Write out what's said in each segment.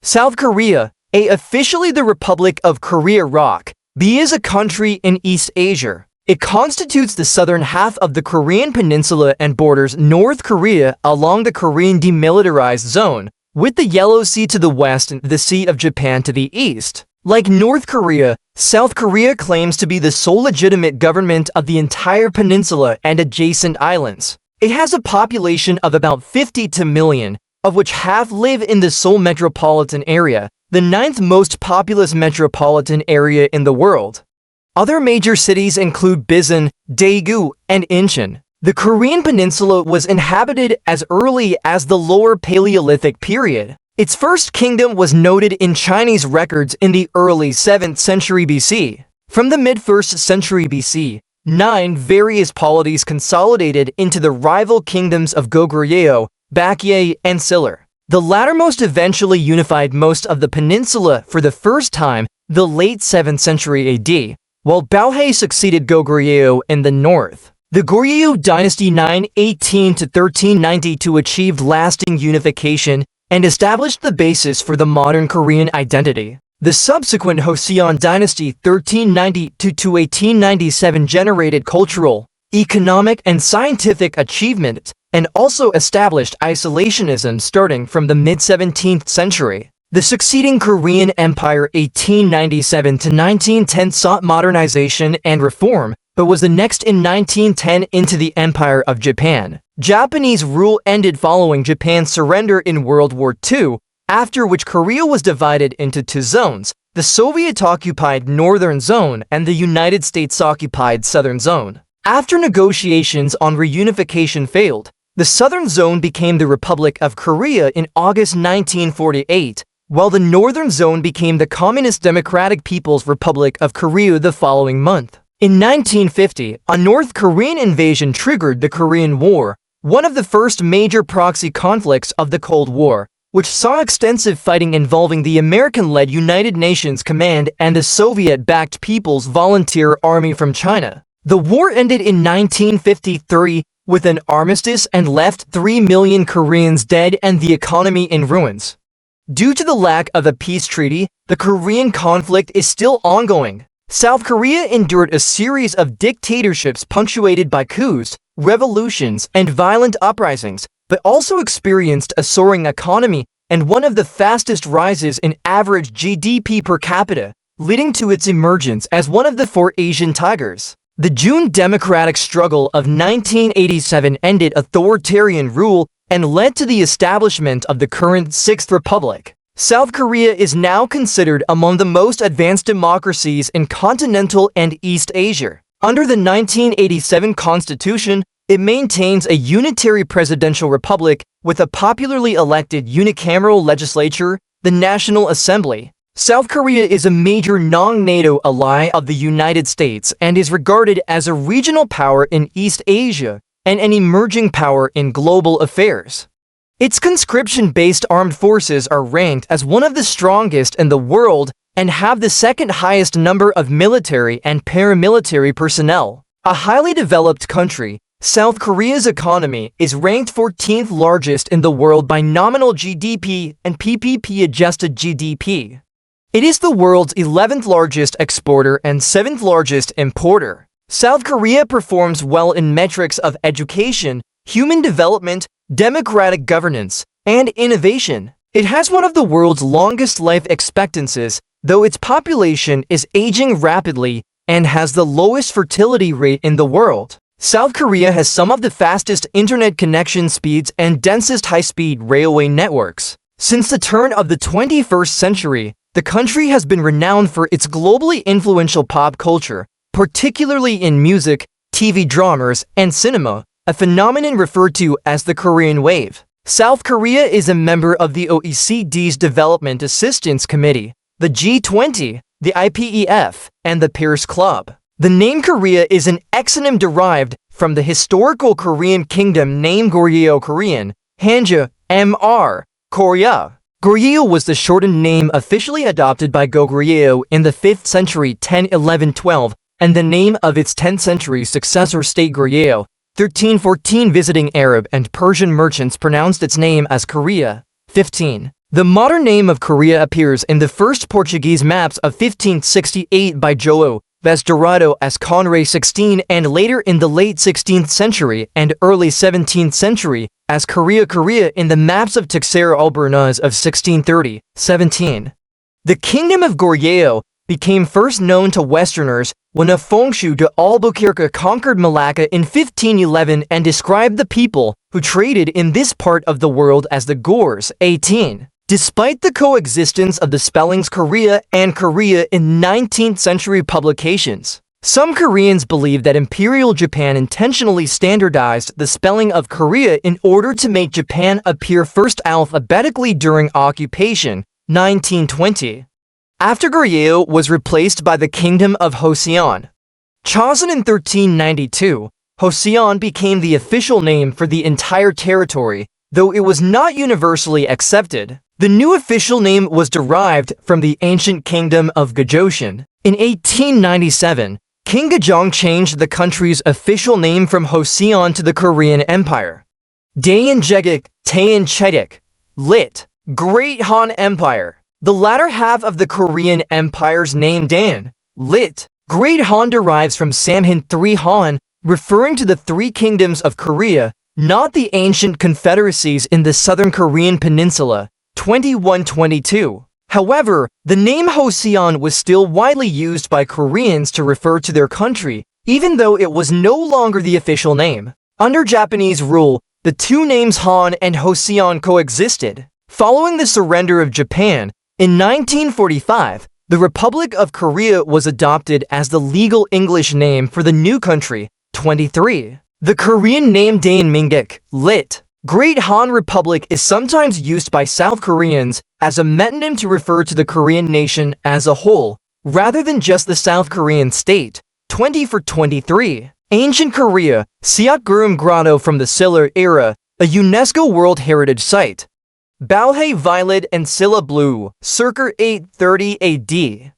South Korea, A. Officially the Republic of Korea ROK, B. Is a country in East Asia. It constitutes the southern half of the Korean peninsula and borders North Korea along the Korean demilitarized zone, with the Yellow Sea to the west and the Sea of Japan to the east. Like North Korea, South Korea claims to be the sole legitimate government of the entire peninsula and adjacent islands. It has a population of about 52 million, of which half live in the Seoul metropolitan area, the ninth most populous metropolitan area in the world. Other major cities include Busan, Daegu, and Incheon. The Korean peninsula was inhabited as early as the Lower Paleolithic period. Its first kingdom was noted in Chinese records in the early 7th century BC. From the mid-1st century BC, 9 various polities consolidated into the rival kingdoms of Goryeo, Baekje, and Silla. The lattermost eventually unified most of the peninsula for the first time, the late 7th century AD, while Baekje succeeded Goryeo in the north. The Goryeo dynasty 918 to 1392 achieved lasting unification and established the basis for the modern Korean identity. The subsequent Joseon dynasty 1390 to 1897 generated cultural, economic, and scientific achievements and also established isolationism starting from the mid-17th century. The succeeding Korean Empire 1897 to 1910 sought modernization and reform, but was annexed in 1910 into the Empire of Japan. Japanese rule ended following Japan's surrender in World War II, after which Korea was divided into 2 zones, the Soviet-occupied Northern Zone and the United States-occupied Southern Zone. After negotiations on reunification failed, the Southern Zone became the Republic of Korea in August 1948, while the Northern Zone became the Communist Democratic People's Republic of Korea the following month. In 1950, a North Korean invasion triggered the Korean War, one of the first major proxy conflicts of the Cold War, which saw extensive fighting involving the American-led United Nations Command and the Soviet-backed People's Volunteer Army from China. The war ended in 1953 with an armistice and left 3 million Koreans dead and the economy in ruins. Due to the lack of a peace treaty, the Korean conflict is still ongoing. South Korea endured a series of dictatorships punctuated by coups, revolutions, and violent uprisings, but also experienced a soaring economy and one of the fastest rises in average GDP per capita, leading to its emergence as one of the 4 Asian tigers. The June democratic struggle of 1987 ended authoritarian rule and led to the establishment of the current 6th Republic. South Korea is now considered among the most advanced democracies in continental and East Asia. Under the 1987 Constitution, it maintains a unitary presidential republic with a popularly elected unicameral legislature, the National Assembly. South Korea is a major non-NATO ally of the United States and is regarded as a regional power in East Asia and an emerging power in global affairs. Its conscription-based armed forces are ranked as one of the strongest in the world and have the 2nd highest number of military and paramilitary personnel. A highly developed country, South Korea's economy is ranked 14th largest in the world by nominal GDP and PPP-adjusted GDP. It is the world's 11th largest exporter and 7th largest importer. South Korea performs well in metrics of education, human development, democratic governance, and innovation. It has one of the world's longest life expectancies, though its population is aging rapidly and has the lowest fertility rate in the world. South Korea has some of the fastest internet connection speeds and densest high-speed railway networks. Since the turn of the 21st century, the country has been renowned for its globally influential pop culture, particularly in music, TV dramas, and cinema, a phenomenon referred to as the Korean Wave. South Korea is a member of the OECD's Development Assistance Committee, the G20, the IPEF, and the Paris Club. The name Korea is an exonym derived from the historical Korean kingdom name Goryeo Korean, Hanja, Mr. Korea. Goryeo was the shortened name officially adopted by Goryeo in the 5th century 1011-12, and the name of its 10th century successor state Goryeo, 1314. Visiting Arab and Persian merchants pronounced its name as Korea. 15. The modern name of Korea appears in the first Portuguese maps of 1568 by João Vaz Dourado as Conré 16 and later in the late 16th century and early 17th century as Korea in the maps of Teixeira Albornoz of 1630-17. The Kingdom of Goryeo became first known to Westerners when Afonso de Albuquerque conquered Malacca in 1511 and described the people who traded in this part of the world as the Gores. 18. Despite the coexistence of the spellings Korea and Korea in 19th century publications, some Koreans believe that Imperial Japan intentionally standardized the spelling of Korea in order to make Japan appear first alphabetically during occupation, 1920. After Goryeo was replaced by the Kingdom of Joseon. Chosen in 1392, Joseon became the official name for the entire territory, though it was not universally accepted. The new official name was derived from the ancient Kingdom of Gojoseon. In 1897, King Gejong changed the country's official name from Joseon to the Korean Empire. Daein Jegik, Taein Chedik, lit. Great Han Empire. The latter half of the Korean Empire's name Daein, lit. Great Han derives from Samhain 3 Han, referring to the three kingdoms of Korea, not the ancient confederacies in the southern Korean peninsula. 2122. However, the name Joseon was still widely used by Koreans to refer to their country, even though it was no longer the official name. Under Japanese rule, the two names Han and Joseon coexisted. Following the surrender of Japan, in 1945, the Republic of Korea was adopted as the legal English name for the new country. 23. The Korean name Daein lit. Great Han Republic is sometimes used by South Koreans as a metonym to refer to the Korean nation as a whole, rather than just the South Korean state. 20 for 23. Ancient Korea, Seokgurum Grotto from the Silla era, a UNESCO World Heritage Site. Balhae Violet and Silla Blue, circa 830 AD.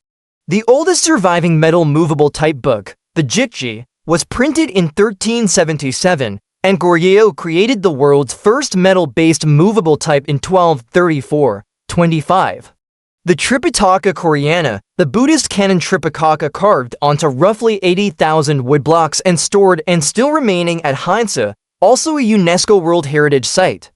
The oldest surviving metal movable type book, the Jikji, was printed in 1377, and Goryeo created the world's first metal-based movable type in 1234. 25. The Tripitaka Koreana, the Buddhist canon Tripitaka carved onto roughly 80,000 woodblocks and stored and still remaining at Heinze, also a UNESCO World Heritage Site.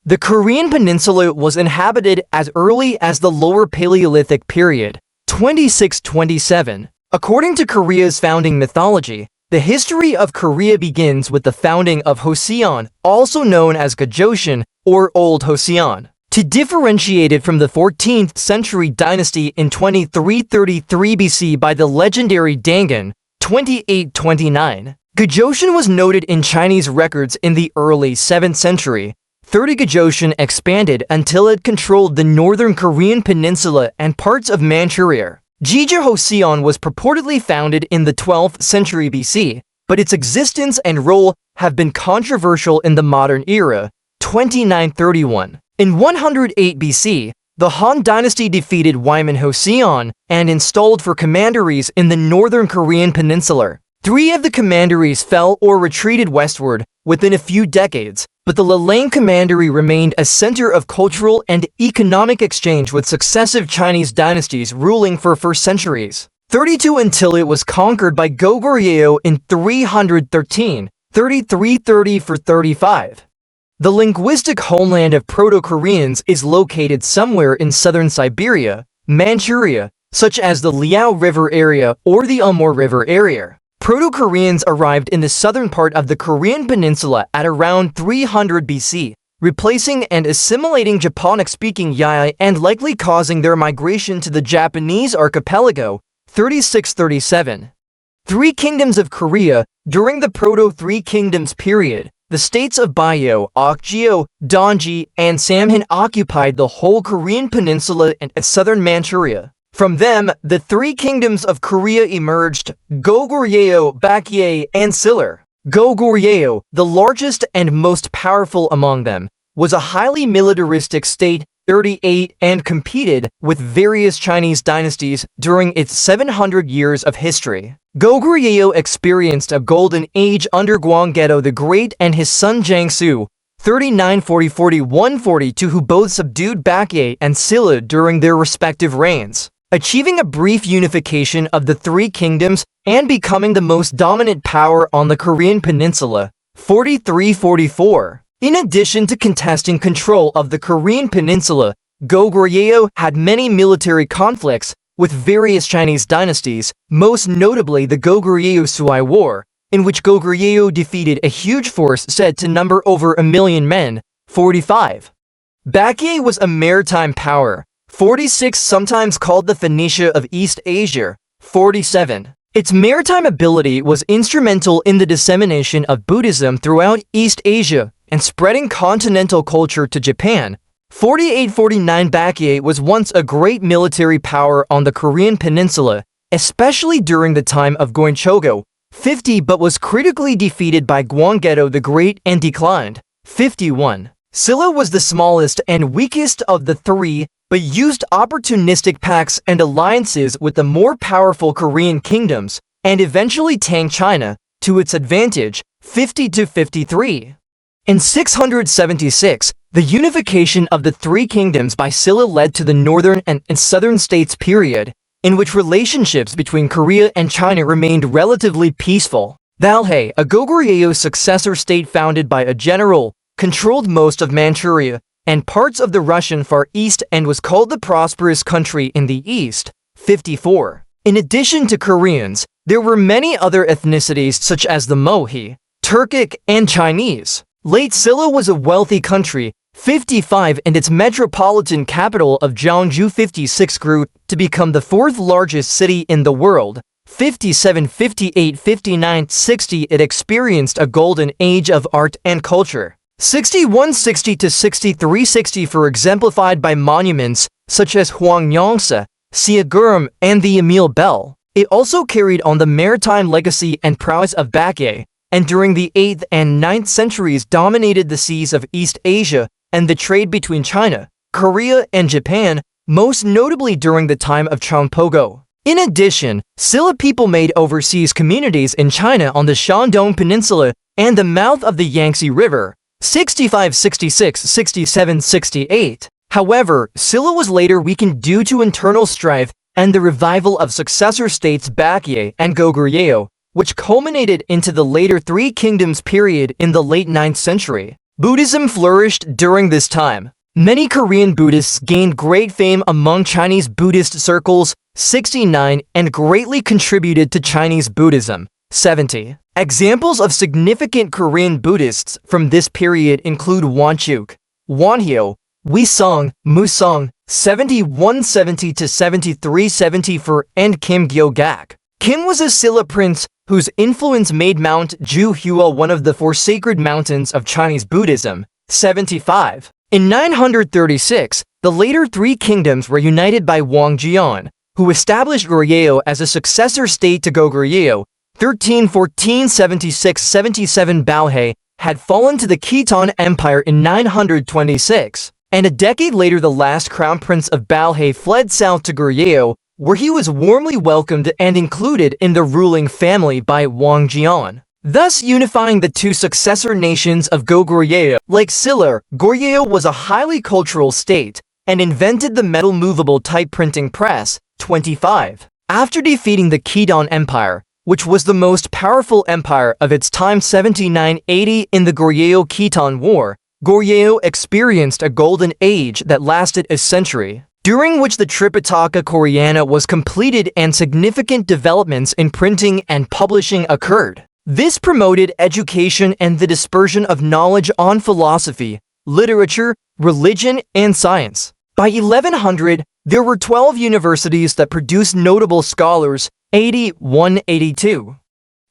The Korean peninsula was inhabited as early as the Lower Paleolithic period, 2627. According to Korea's founding mythology, the history of Korea begins with the founding of Joseon, also known as Gojoseon or Old Joseon. To differentiate it from the 14th century dynasty in 2333 BC by the legendary Dangun, 2829. Gojoseon was noted in Chinese records in the early 7th century. 30 Gojoseon expanded until it controlled the northern Korean peninsula and parts of Manchuria. Jeju Joseon was purportedly founded in the 12th century BC, but its existence and role have been controversial in the modern era. 2931. In 108 BC, the Han dynasty defeated Wyman Joseon and installed four commanderies in the northern Korean peninsula. 3 of the commanderies fell or retreated westward within a few decades, but the Lalang commandery remained a center of cultural and economic exchange with successive Chinese dynasties ruling for centuries. 32 until it was conquered by Goryeo in 313, 3330 for 35. The linguistic homeland of Proto-Koreans is located somewhere in southern Siberia, Manchuria, such as the Liao River area or the Amur River area. Proto-Koreans arrived in the southern part of the Korean peninsula at around 300 BC, replacing and assimilating Japonic-speaking Yai and likely causing their migration to the Japanese archipelago. 3637. Three Kingdoms of Korea. During the Proto-Three Kingdoms period, the states of Baeo, Okgeo, Donji, and Samhain occupied the whole Korean peninsula and southern Manchuria. From them, the three kingdoms of Korea emerged: Goryeo, Baekje, and Silla. Goryeo, the largest and most powerful among them, was a highly militaristic state, 38, and competed with various Chinese dynasties during its 700 years of history. Goryeo experienced a golden age under Gwanggaeto the Great and his son Jiangsu, 3940-4142, who both subdued Baekje and Silla during their respective reigns, achieving a brief unification of the three kingdoms and becoming the most dominant power on the Korean peninsula. 4344. In addition to contesting control of the Korean peninsula, Goryeo had many military conflicts with various Chinese dynasties, most notably the Goryeo-Sui War, in which Goryeo defeated a huge force said to number over 1 million men. 45. Baekje was a maritime power. 46. Sometimes called the Phoenicia of East Asia. 47. Its maritime ability was instrumental in the dissemination of Buddhism throughout East Asia and spreading continental culture to Japan. 48-49. Baekje was once a great military power on the Korean peninsula, especially during the time of Goryeo. 50. But was critically defeated by Gwanggaeto the Great and declined. 51. Silla was the smallest and weakest of the three, but used opportunistic pacts and alliances with the more powerful Korean kingdoms, and eventually tanked China to its advantage. 50-53. In 676, the unification of the three kingdoms by Silla led to the northern and southern states period, in which relationships between Korea and China remained relatively peaceful. Balhae, a Goryeo successor state founded by a general, controlled most of Manchuria and parts of the Russian Far East and was called the prosperous country in the East. 54. In addition to Koreans, there were many other ethnicities such as the Mohi, Turkic, and Chinese. Late Silla was a wealthy country. 55. And its metropolitan capital of Jeonju. 56. Grew to become the fourth largest city in the world. 57. 58. 59. 60. It experienced a golden age of art and culture. 61. 60-63. 60 for exemplified by monuments such as Hwangryongsa, Siaguram, and the Emil Bell. It also carried on the maritime legacy and prowess of Baekje, and during the 8th and 9th centuries dominated the seas of East Asia and the trade between China, Korea, and Japan, most notably during the time of Cheongpogo. In addition, Silla people made overseas communities in China on the Shandong Peninsula and the mouth of the Yangtze River. 65, 66, 67, 68. However, Silla was later weakened due to internal strife and the revival of successor states Baekje and Goryeo, which culminated into the later Three Kingdoms period in the late 9th century. Buddhism flourished during this time. Many Korean Buddhists gained great fame among Chinese Buddhist circles. 69, and greatly contributed to Chinese Buddhism. 70. Examples of significant Korean Buddhists from this period include Wonchuk, Wonhyo, Wisong, Musong, 7170-73 74, and Kim Gyo-gak. Kim was a Silla prince whose influence made Mount Ju-hua one of the four sacred mountains of Chinese Buddhism. 75. In 936, the later three kingdoms were united by Wang Jian, who established Goryeo as a successor state to Goryeo. 1314 76-77. Balhae had fallen to the Khitan Empire in 926, and a decade later the last crown prince of Balhae fled south to Goryeo, where he was warmly welcomed and included in the ruling family by Wang Jian, thus unifying the two successor nations of Goryeo. Like Silla, Goryeo was a highly cultural state and invented the metal movable type printing press. 25. After defeating the Khitan Empire, which was the most powerful empire of its time 79-80 in the Goryeo-Khitan War, Goryeo experienced a golden age that lasted a century, during which the Tripitaka Koreana was completed and significant developments in printing and publishing occurred. This promoted education and the dispersion of knowledge on philosophy, literature, religion, and science. By 1100, there were 12 universities that produced notable scholars. 81-82.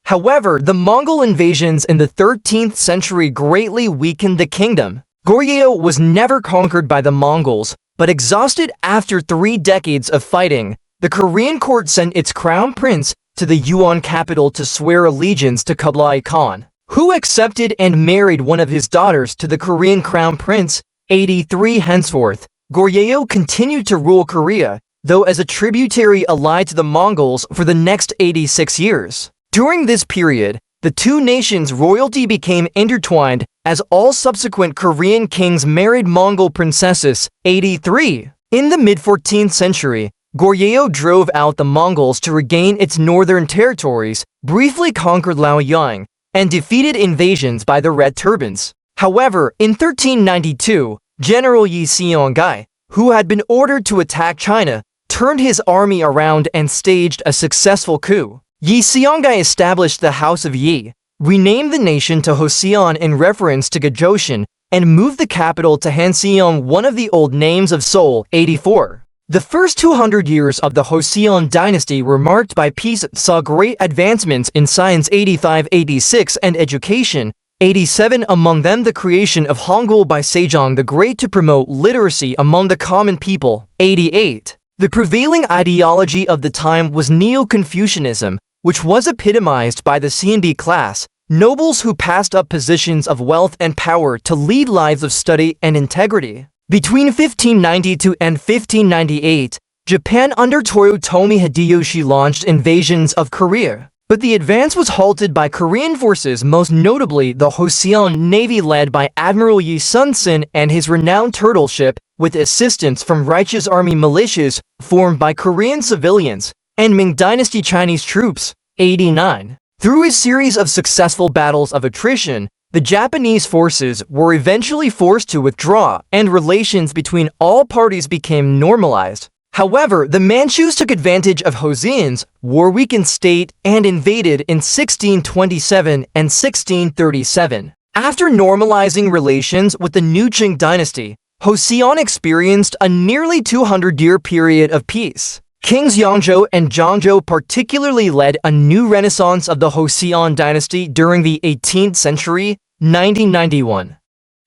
However, the Mongol invasions in the 13th century greatly weakened the kingdom. Goryeo was never conquered by the Mongols, but exhausted after 3 decades of fighting, the Korean court sent its crown prince to the Yuan capital to swear allegiance to Kublai Khan, who accepted and married one of his daughters to the Korean crown prince. 83. Henceforth, Goryeo continued to rule Korea, though as a tributary allied to the Mongols for the next 86 years. During this period, the two nations' royalty became intertwined as all subsequent Korean kings married Mongol princesses. 83. In the mid-14th century, Goryeo drove out the Mongols to regain its northern territories, briefly conquered Liaoyang, and defeated invasions by the Red Turbans. However, in 1392, General Yi Seongai, who had been ordered to attack China, turned his army around and staged a successful coup. Yi Seongai established the House of Yi, renamed the nation to Joseon in reference to Gajoshin, and moved the capital to Hanseong, one of the old names of Seoul. 84. The first 200 years of the Joseon dynasty were marked by peace, saw great advancements in science. 85-86 and education. 87, among them the creation of Hangul by Sejong the Great to promote literacy among the common people. 88. The prevailing ideology of the time was Neo-Confucianism, which was epitomized by the CNB class, nobles who passed up positions of wealth and power to lead lives of study and integrity. Between 1592 and 1598, Japan under Toyotomi Hideyoshi launched invasions of Korea, but the advance was halted by Korean forces, most notably the Joseon Navy led by Admiral Yi Sun-sin and his renowned turtle ship, with assistance from righteous army militias formed by Korean civilians and Ming Dynasty Chinese troops. 89. Through a series of successful battles of attrition, the Japanese forces were eventually forced to withdraw, and relations between all parties became normalized. However, the Manchus took advantage of Joseon's war-weakened state and invaded in 1627 and 1637. After normalizing relations with the new Qing dynasty, Joseon experienced a nearly 200-year period of peace. Kings Yongzhou and Zhongzhou particularly led a new renaissance of the Joseon dynasty during the 18th century. 1991.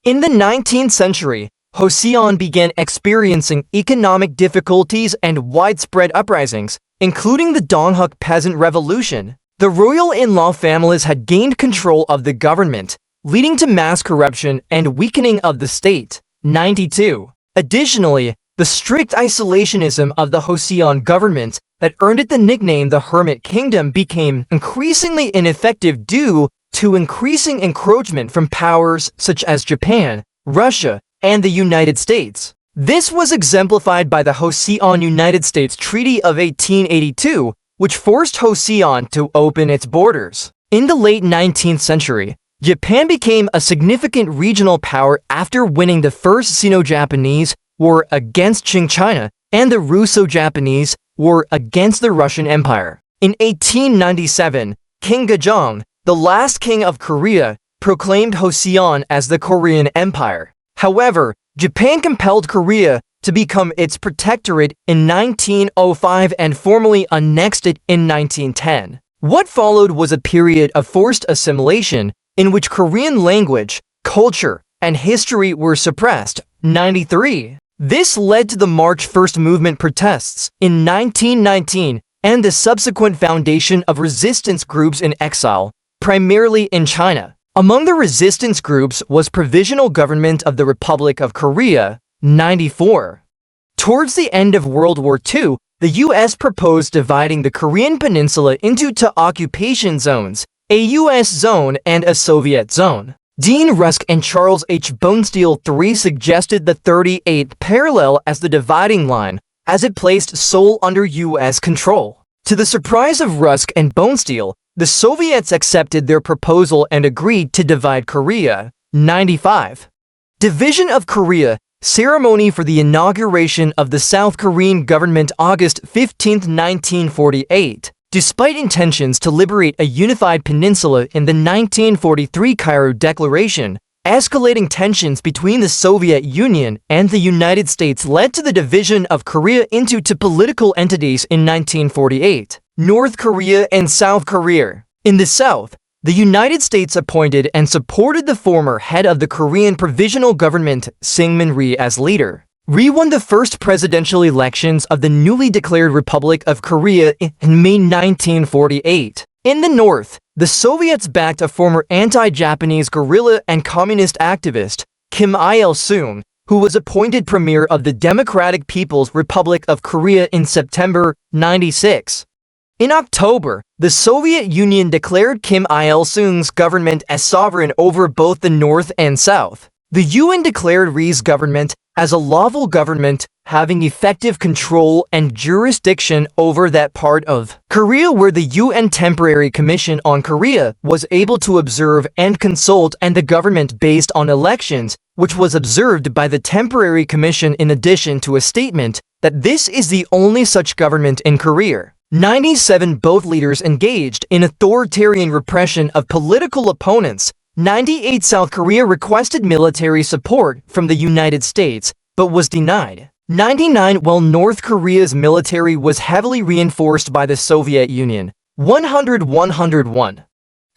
In the 19th century, Joseon began experiencing economic difficulties and widespread uprisings, including the Donghuk Peasant Revolution. The royal in-law families had gained control of the government, leading to mass corruption and weakening of the state. 92. Additionally, the strict isolationism of the Joseon government that earned it the nickname the Hermit Kingdom became increasingly ineffective due to increasing encroachment from powers such as Japan, Russia, and the United States. This was exemplified by the Joseon-United States Treaty of 1882, which forced Joseon to open its borders. In the late 19th century, Japan became a significant regional power after winning the First Sino-Japanese War against Qing China and the Russo-Japanese War against the Russian Empire. In 1897, King Gajong, the last king of Korea, proclaimed Joseon as the Korean Empire. However, Japan compelled Korea to become its protectorate in 1905 and formally annexed it in 1910. What followed was a period of forced assimilation in which Korean language, culture, and history were suppressed. 93. This led to the March 1st movement protests in 1919 and the subsequent foundation of resistance groups in exile, primarily in China. Among the resistance groups was Provisional Government of the Republic of Korea. 94. Towards the end of World War II, the U.S. proposed dividing the Korean peninsula into two occupation zones, a U.S. zone and a Soviet zone. Dean Rusk and Charles H. Bonesteel III suggested the 38th parallel as the dividing line, as it placed Seoul under U.S. control. To the surprise of Rusk and Bonesteel, the Soviets accepted their proposal and agreed to divide Korea. 95. Division of Korea, ceremony for the inauguration of the South Korean government August 15, 1948. Despite intentions to liberate a unified peninsula in the 1943 Cairo Declaration, escalating tensions between the Soviet Union and the United States led to the division of Korea into two political entities in 1948, North Korea and South Korea. In the South, the United States appointed and supported the former head of the Korean Provisional Government, Syngman Rhee, as leader. Rhee won the first presidential elections of the newly declared Republic of Korea in May 1948. In the North, the Soviets backed a former anti-Japanese guerrilla and communist activist, Kim Il-sung, who was appointed premier of the Democratic People's Republic of Korea in September 96. In October, the Soviet Union declared Kim Il-sung's government as sovereign over both the North and South. The UN declared Ri's government as a lawful government having effective control and jurisdiction over that part of Korea where the UN Temporary Commission on Korea was able to observe and consult and the government based on elections, which was observed by the Temporary Commission in addition to a statement that this is the only such government in Korea. 97 both leaders engaged in authoritarian repression of political opponents. 98 South Korea requested military support from the United States, but was denied. 99 While North Korea's military was heavily reinforced by the Soviet Union. 101.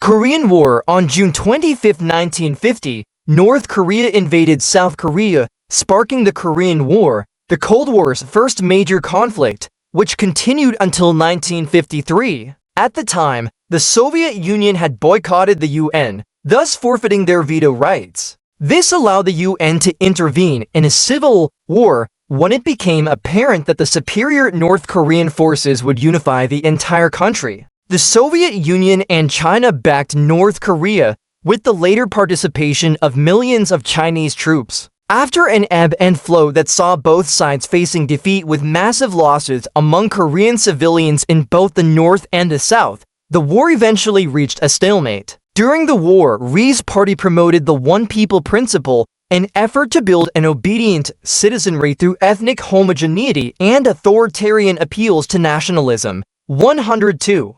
Korean War. On June 25, 1950, North Korea invaded South Korea, sparking the Korean War, the Cold War's first major conflict, which continued until 1953. At the time, the Soviet Union had boycotted the UN, thus forfeiting their veto rights. This allowed the UN to intervene in a civil war when it became apparent that the superior North Korean forces would unify the entire country. The Soviet Union and China backed North Korea, with the later participation of millions of Chinese troops. After an ebb and flow that saw both sides facing defeat with massive losses among Korean civilians in both the North and the South, the war eventually reached a stalemate. During the war, Ri's party promoted the One People principle, an effort to build an obedient citizenry through ethnic homogeneity and authoritarian appeals to nationalism. 102.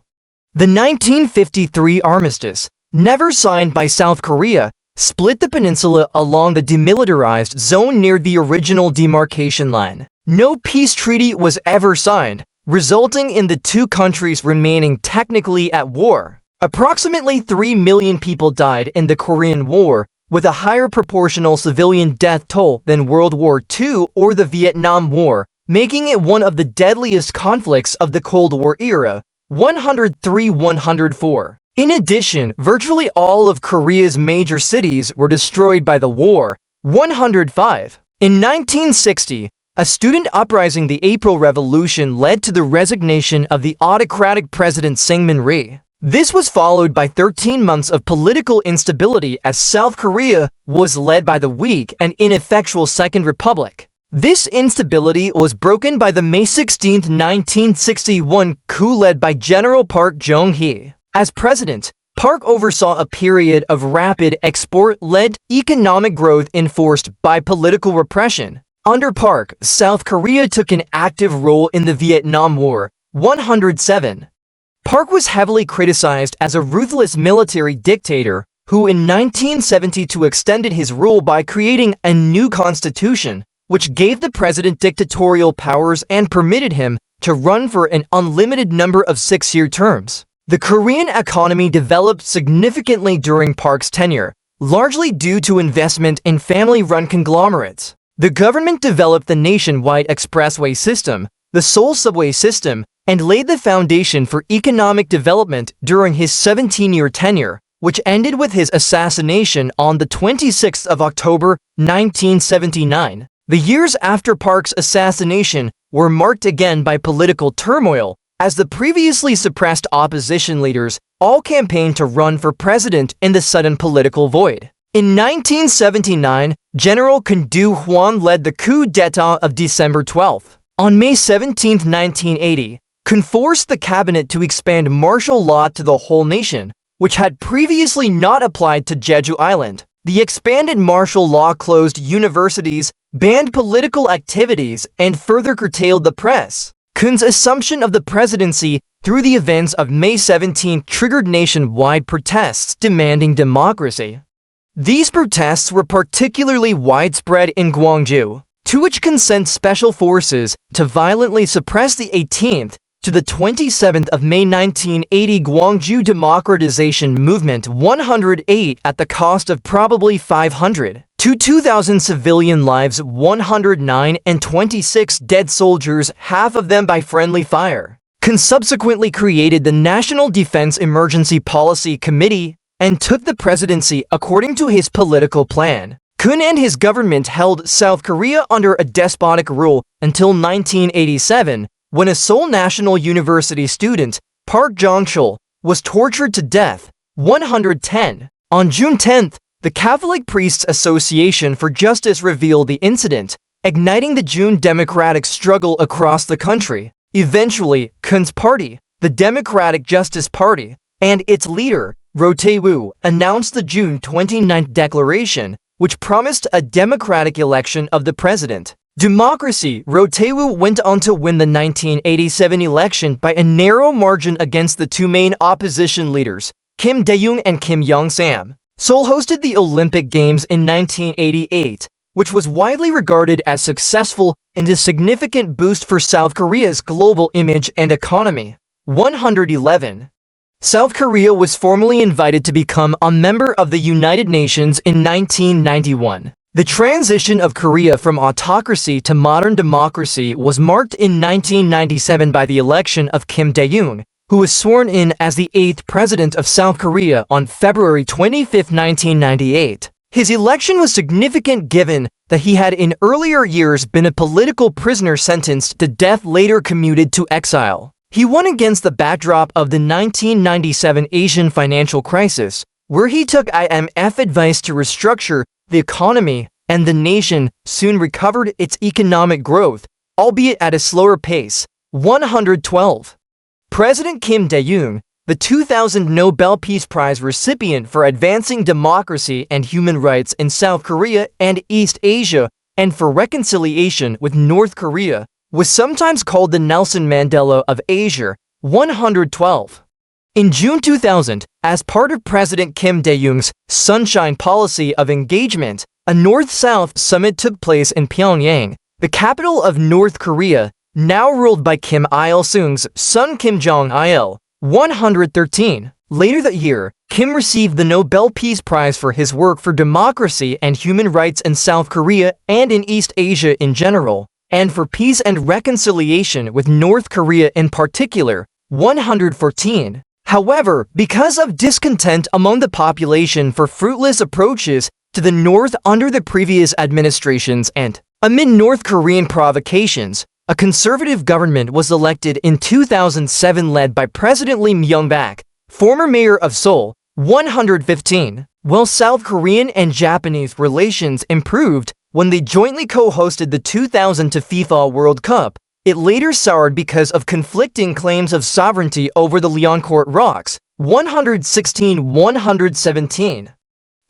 The 1953 armistice, never signed by South Korea, split the peninsula along the demilitarized zone near the original demarcation line. No peace treaty was ever signed, resulting in the two countries remaining technically at war. Approximately 3 million people died in the Korean War, with a higher proportional civilian death toll than World War II or the Vietnam War, making it one of the deadliest conflicts of the Cold War era. 103-104. In addition, virtually all of Korea's major cities were destroyed by the war. 105. In 1960, a student uprising, the April Revolution, led to the resignation of the autocratic President Syngman Rhee. This was followed by 13 months of political instability as South Korea was led by the weak and ineffectual Second Republic. This instability was broken by the May 16, 1961 coup led by General Park Jong-hee. As president, Park oversaw a period of rapid export-led economic growth enforced by political repression. Under Park, South Korea took an active role in the Vietnam War. 107. Park was heavily criticized as a ruthless military dictator who in 1972 extended his rule by creating a new constitution, which gave the president dictatorial powers and permitted him to run for an unlimited number of 6-year terms. The Korean economy developed significantly during Park's tenure, largely due to investment in family-run conglomerates. The government developed the nationwide expressway system, the Seoul subway system, and laid the foundation for economic development during his 17-year tenure, which ended with his assassination on the 26th of October, 1979. The years after Park's assassination were marked again by political turmoil, as the previously suppressed opposition leaders all campaigned to run for president in the sudden political void. In 1979, General Kim Do-hwan led the coup d'état of December 12. On May 17, 1980, Kim forced the cabinet to expand martial law to the whole nation, which had previously not applied to Jeju Island. The expanded martial law closed universities, banned political activities, and further curtailed the press. Kim's assumption of the presidency through the events of May 17 triggered nationwide protests demanding democracy. These protests were particularly widespread in Gwangju, to which Kim sent special forces to violently suppress the 18th to the 27th of May 1980 Gwangju Democratization Movement 108 at the cost of probably 500 to 2,000 civilian lives, 109 and 26 dead soldiers, half of them by friendly fire. Kim subsequently created the National Defense Emergency Policy Committee and took the presidency according to his political plan. Kim and his government held South Korea under a despotic rule until 1987, when a Seoul National University student, Park Jong-chul, was tortured to death. 110. On June 10th, the Catholic Priests Association for Justice revealed the incident, igniting the June democratic struggle across the country. Eventually, Kun's party, the Democratic Justice Party, and its leader, Roh Tae-woo, announced the June 29th declaration, which promised a democratic election of the president. Democracy. Roh Tae-woo went on to win the 1987 election by a narrow margin against the two main opposition leaders, Kim Dae-jung and Kim Yong-sam. Seoul hosted the Olympic Games in 1988, which was widely regarded as successful and a significant boost for South Korea's global image and economy. 111. South Korea was formally invited to become a member of the United Nations in 1991. The transition of Korea from autocracy to modern democracy was marked in 1997 by the election of Kim Dae-jung, who was sworn in as the 8th president of South Korea on February 25, 1998. His election was significant given that he had in earlier years been a political prisoner sentenced to death, later commuted to exile. He won against the backdrop of the 1997 Asian financial crisis, where he took IMF advice to restructure the economy, and the nation soon recovered its economic growth, albeit at a slower pace. 112. President Kim Dae-jung, the 2000 Nobel Peace Prize recipient for advancing democracy and human rights in South Korea and East Asia and for reconciliation with North Korea, was sometimes called the Nelson Mandela of Asia. 112. In June 2000, as part of President Kim Dae-jung's Sunshine Policy of Engagement, a North-South summit took place in Pyongyang, the capital of North Korea, now ruled by Kim Il-sung's son Kim Jong-il. 113. Later that year, Kim received the Nobel Peace Prize for his work for democracy and human rights in South Korea and in East Asia in general, and for peace and reconciliation with North Korea in particular. 114. However, because of discontent among the population for fruitless approaches to the North under the previous administrations and amid North Korean provocations, a conservative government was elected in 2007 led by President Lee Myung-bak, former mayor of Seoul. 115. While South Korean and Japanese relations improved when they jointly co-hosted the 2002 FIFA World Cup, it later soured because of conflicting claims of sovereignty over the Leoncourt rocks. 116-117.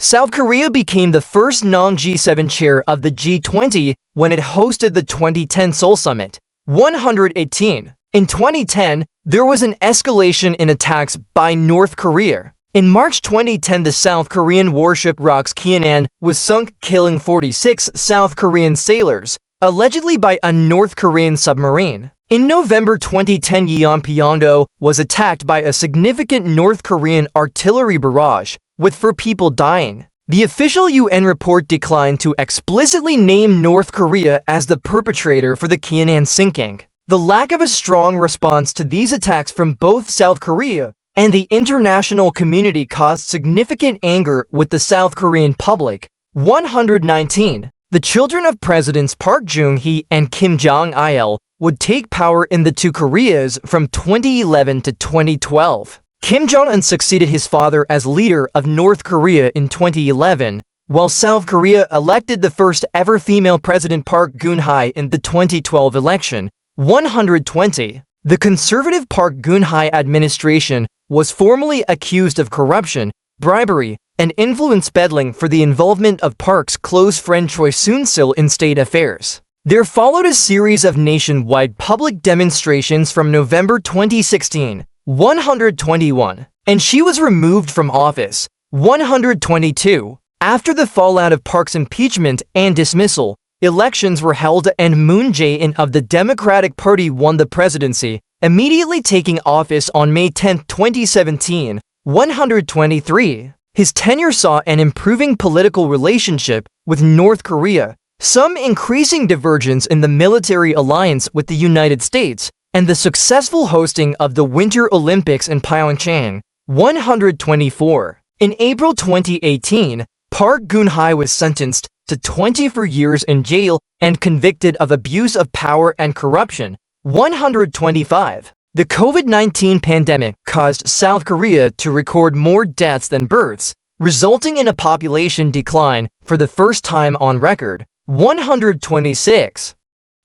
South Korea became the first non-G7 chair of the G20 when it hosted the 2010 Seoul Summit. 118. In 2010, there was an escalation in attacks by North Korea. In March 2010, the South Korean warship ROK's Kyeonan was sunk, killing 46 South Korean sailors, allegedly by a North Korean submarine. In November 2010, Yeonpyeongdo was attacked by a significant North Korean artillery barrage, with 4 people dying. The official UN report declined to explicitly name North Korea as the perpetrator for the Kyeonan sinking. The lack of a strong response to these attacks from both South Korea and the international community caused significant anger with the South Korean public. 119. The children of Presidents Park Geun-hye and Kim Jong-il would take power in the two Koreas from 2011 to 2012. Kim Jong-un succeeded his father as leader of North Korea in 2011, while South Korea elected the first ever female president Park Geun-hye in the 2012 election. 120. The conservative Park Geun-hye administration was formally accused of corruption, bribery, and influence peddling for the involvement of Park's close friend Choi Soon-sil in state affairs. There followed a series of nationwide public demonstrations from November 2016. 121. And she was removed from office. 122. After the fallout of Park's impeachment and dismissal, elections were held and Moon Jae-in of the Democratic Party won the presidency, immediately taking office on May 10, 2017. 123. His tenure saw an improving political relationship with North Korea, some increasing divergence in the military alliance with the United States, and the successful hosting of the Winter Olympics in Pyeongchang. 124. In April 2018, Park Geun-hye was sentenced to 24 years in jail and convicted of abuse of power and corruption. 125. The COVID-19 pandemic caused South Korea to record more deaths than births, resulting in a population decline for the first time on record. 126.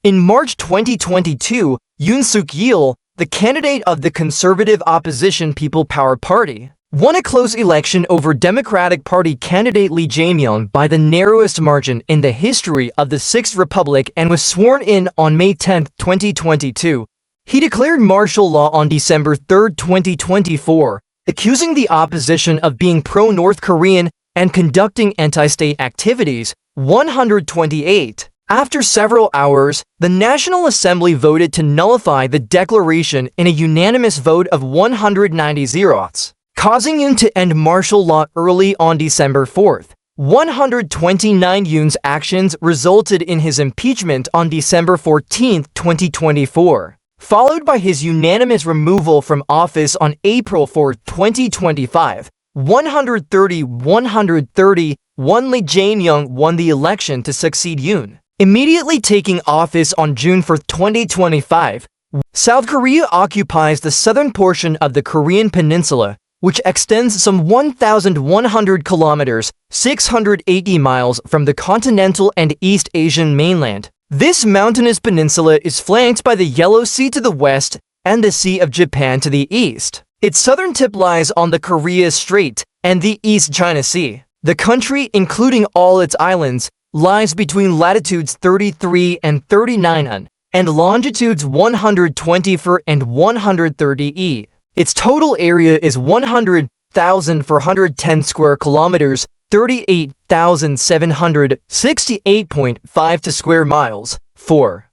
In March 2022, Yoon Suk-yeol, the candidate of the conservative opposition People Power Party, won a close election over Democratic Party candidate Lee Jae-myung by the narrowest margin in the history of the Sixth Republic and was sworn in on May 10, 2022. He declared martial law on December 3, 2024, accusing the opposition of being pro-North Korean and conducting anti-state activities. 128. After several hours, the National Assembly voted to nullify the declaration in a unanimous vote of 190 zeros, causing Yoon to end martial law early on December 4. 129. Yoon's actions resulted in his impeachment on December 14, 2024, followed by his unanimous removal from office on April 4, 2025. 130. 131. Lee Jae-myung won the election to succeed Yoon, immediately taking office on June 4, 2025. South Korea occupies the southern portion of the Korean peninsula, which extends some 1,100 kilometers, 680 miles from the continental and East Asian mainland. This mountainous peninsula is flanked by the Yellow Sea to the west and the Sea of Japan to the east. Its southern tip lies on the Korea Strait and the East China Sea. The country, including all its islands, lies between latitudes 33 and 39 and longitudes 124 and 130 E. Its total area is 100,410 square kilometers, 38,768.5 square miles. 4.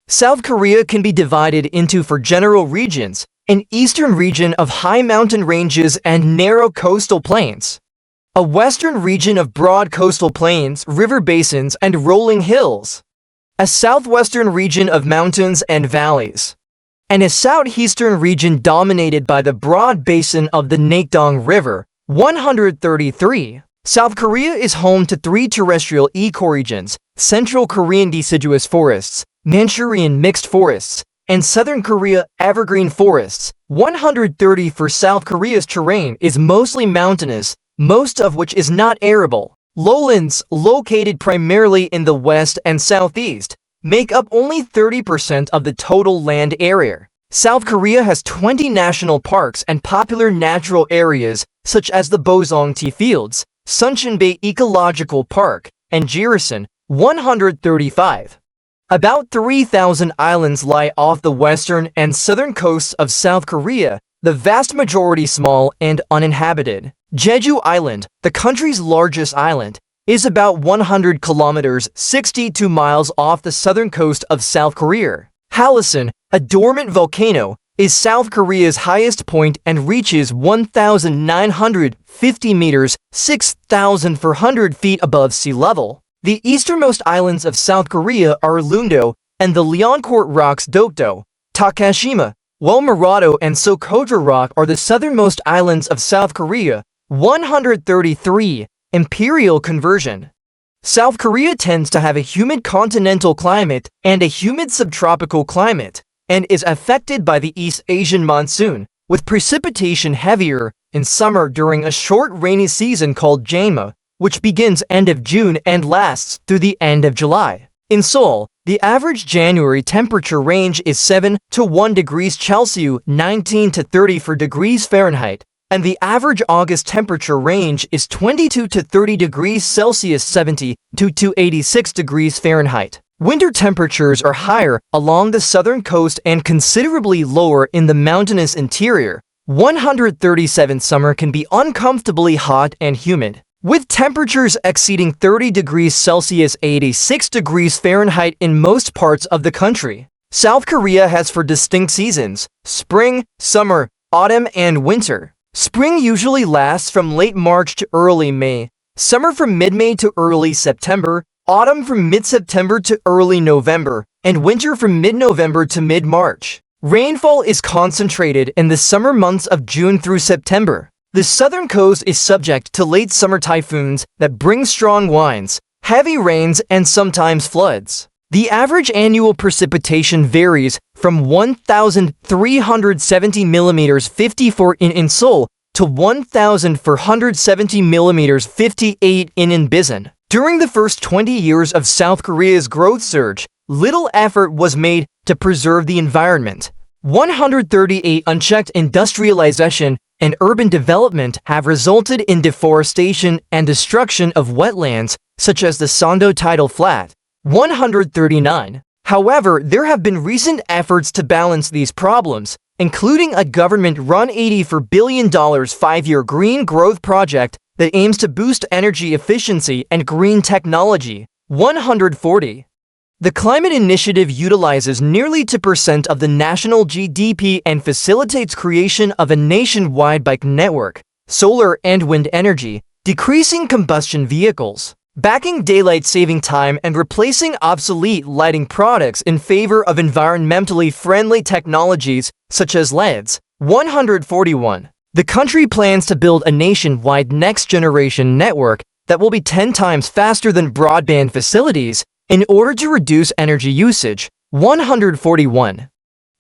South Korea can be divided into 4 general regions: an eastern region of high mountain ranges and narrow coastal plains, a western region of broad coastal plains, river basins, and rolling hills, a southwestern region of mountains and valleys, and a southeastern region dominated by the broad basin of the Nakdong River. 133. South Korea is home to 3 terrestrial ecoregions: Central Korean deciduous forests, Manchurian mixed forests, and Southern Korea evergreen forests. 130. For South Korea's terrain is mostly mountainous, most of which is not arable. Lowlands, located primarily in the west and southeast, make up only 30% of the total land area. South Korea has 20 national parks and popular natural areas such as the Bosong-ti Fields, Suncheon-bae Ecological Park, and Jirisan. 135. About 3,000 islands lie off the western and southern coasts of South Korea, the vast majority small and uninhabited. Jeju Island, the country's largest island, is about 100 kilometers 62 miles off the southern coast of South Korea. Halasan, a dormant volcano, is South Korea's highest point and reaches 1,950 meters 6,400 feet above sea level. The easternmost islands of South Korea are Lundo and the Leoncourt Rocks Dokdo, Takashima, Welmurado, and Sokodra Rock are the southernmost islands of South Korea. 133. Imperial conversion. South Korea tends to have a humid continental climate and a humid subtropical climate, and is affected by the East Asian monsoon, with precipitation heavier in summer during a short rainy season called Janma, which begins end of June and lasts through the end of July. In Seoul, the average January temperature range is 7 to 1 degrees Celsius, 19 to 34 degrees Fahrenheit, and the average August temperature range is 22 to 30 degrees Celsius, 70 to 86 degrees Fahrenheit. Winter temperatures are higher along the southern coast and considerably lower in the mountainous interior. 137. Summer can be uncomfortably hot and humid, with temperatures exceeding 30 degrees Celsius, 86 degrees Fahrenheit in most parts of the country. South Korea has 4 distinct seasons: spring, summer, autumn, and winter. Spring usually lasts from late March to early May, summer from mid-May to early September, autumn from mid-September to early November, and winter from mid-November to mid-March. Rainfall is concentrated in the summer months of June through September. The southern coast is subject to late summer typhoons that bring strong winds, heavy rains, and sometimes floods. The average annual precipitation varies from 1,370 mm 54 in Seoul to 1,470 mm 58 in Bisan. During the first 20 years of South Korea's growth surge, little effort was made to preserve the environment. 138 unchecked industrialization and urban development have resulted in deforestation and destruction of wetlands, such as the Sando tidal flat. 139. However, there have been recent efforts to balance these problems, including a government-run $84 billion 5-year green growth project that aims to boost energy efficiency and green technology. 140. The climate initiative utilizes nearly 2% of the national GDP and facilitates creation of a nationwide bike network, solar and wind energy, decreasing combustion vehicles, backing daylight saving time and replacing obsolete lighting products in favor of environmentally friendly technologies such as LEDs. 141. The country plans to build a nationwide next-generation network that will be 10 times faster than broadband facilities in order to reduce energy usage. 141.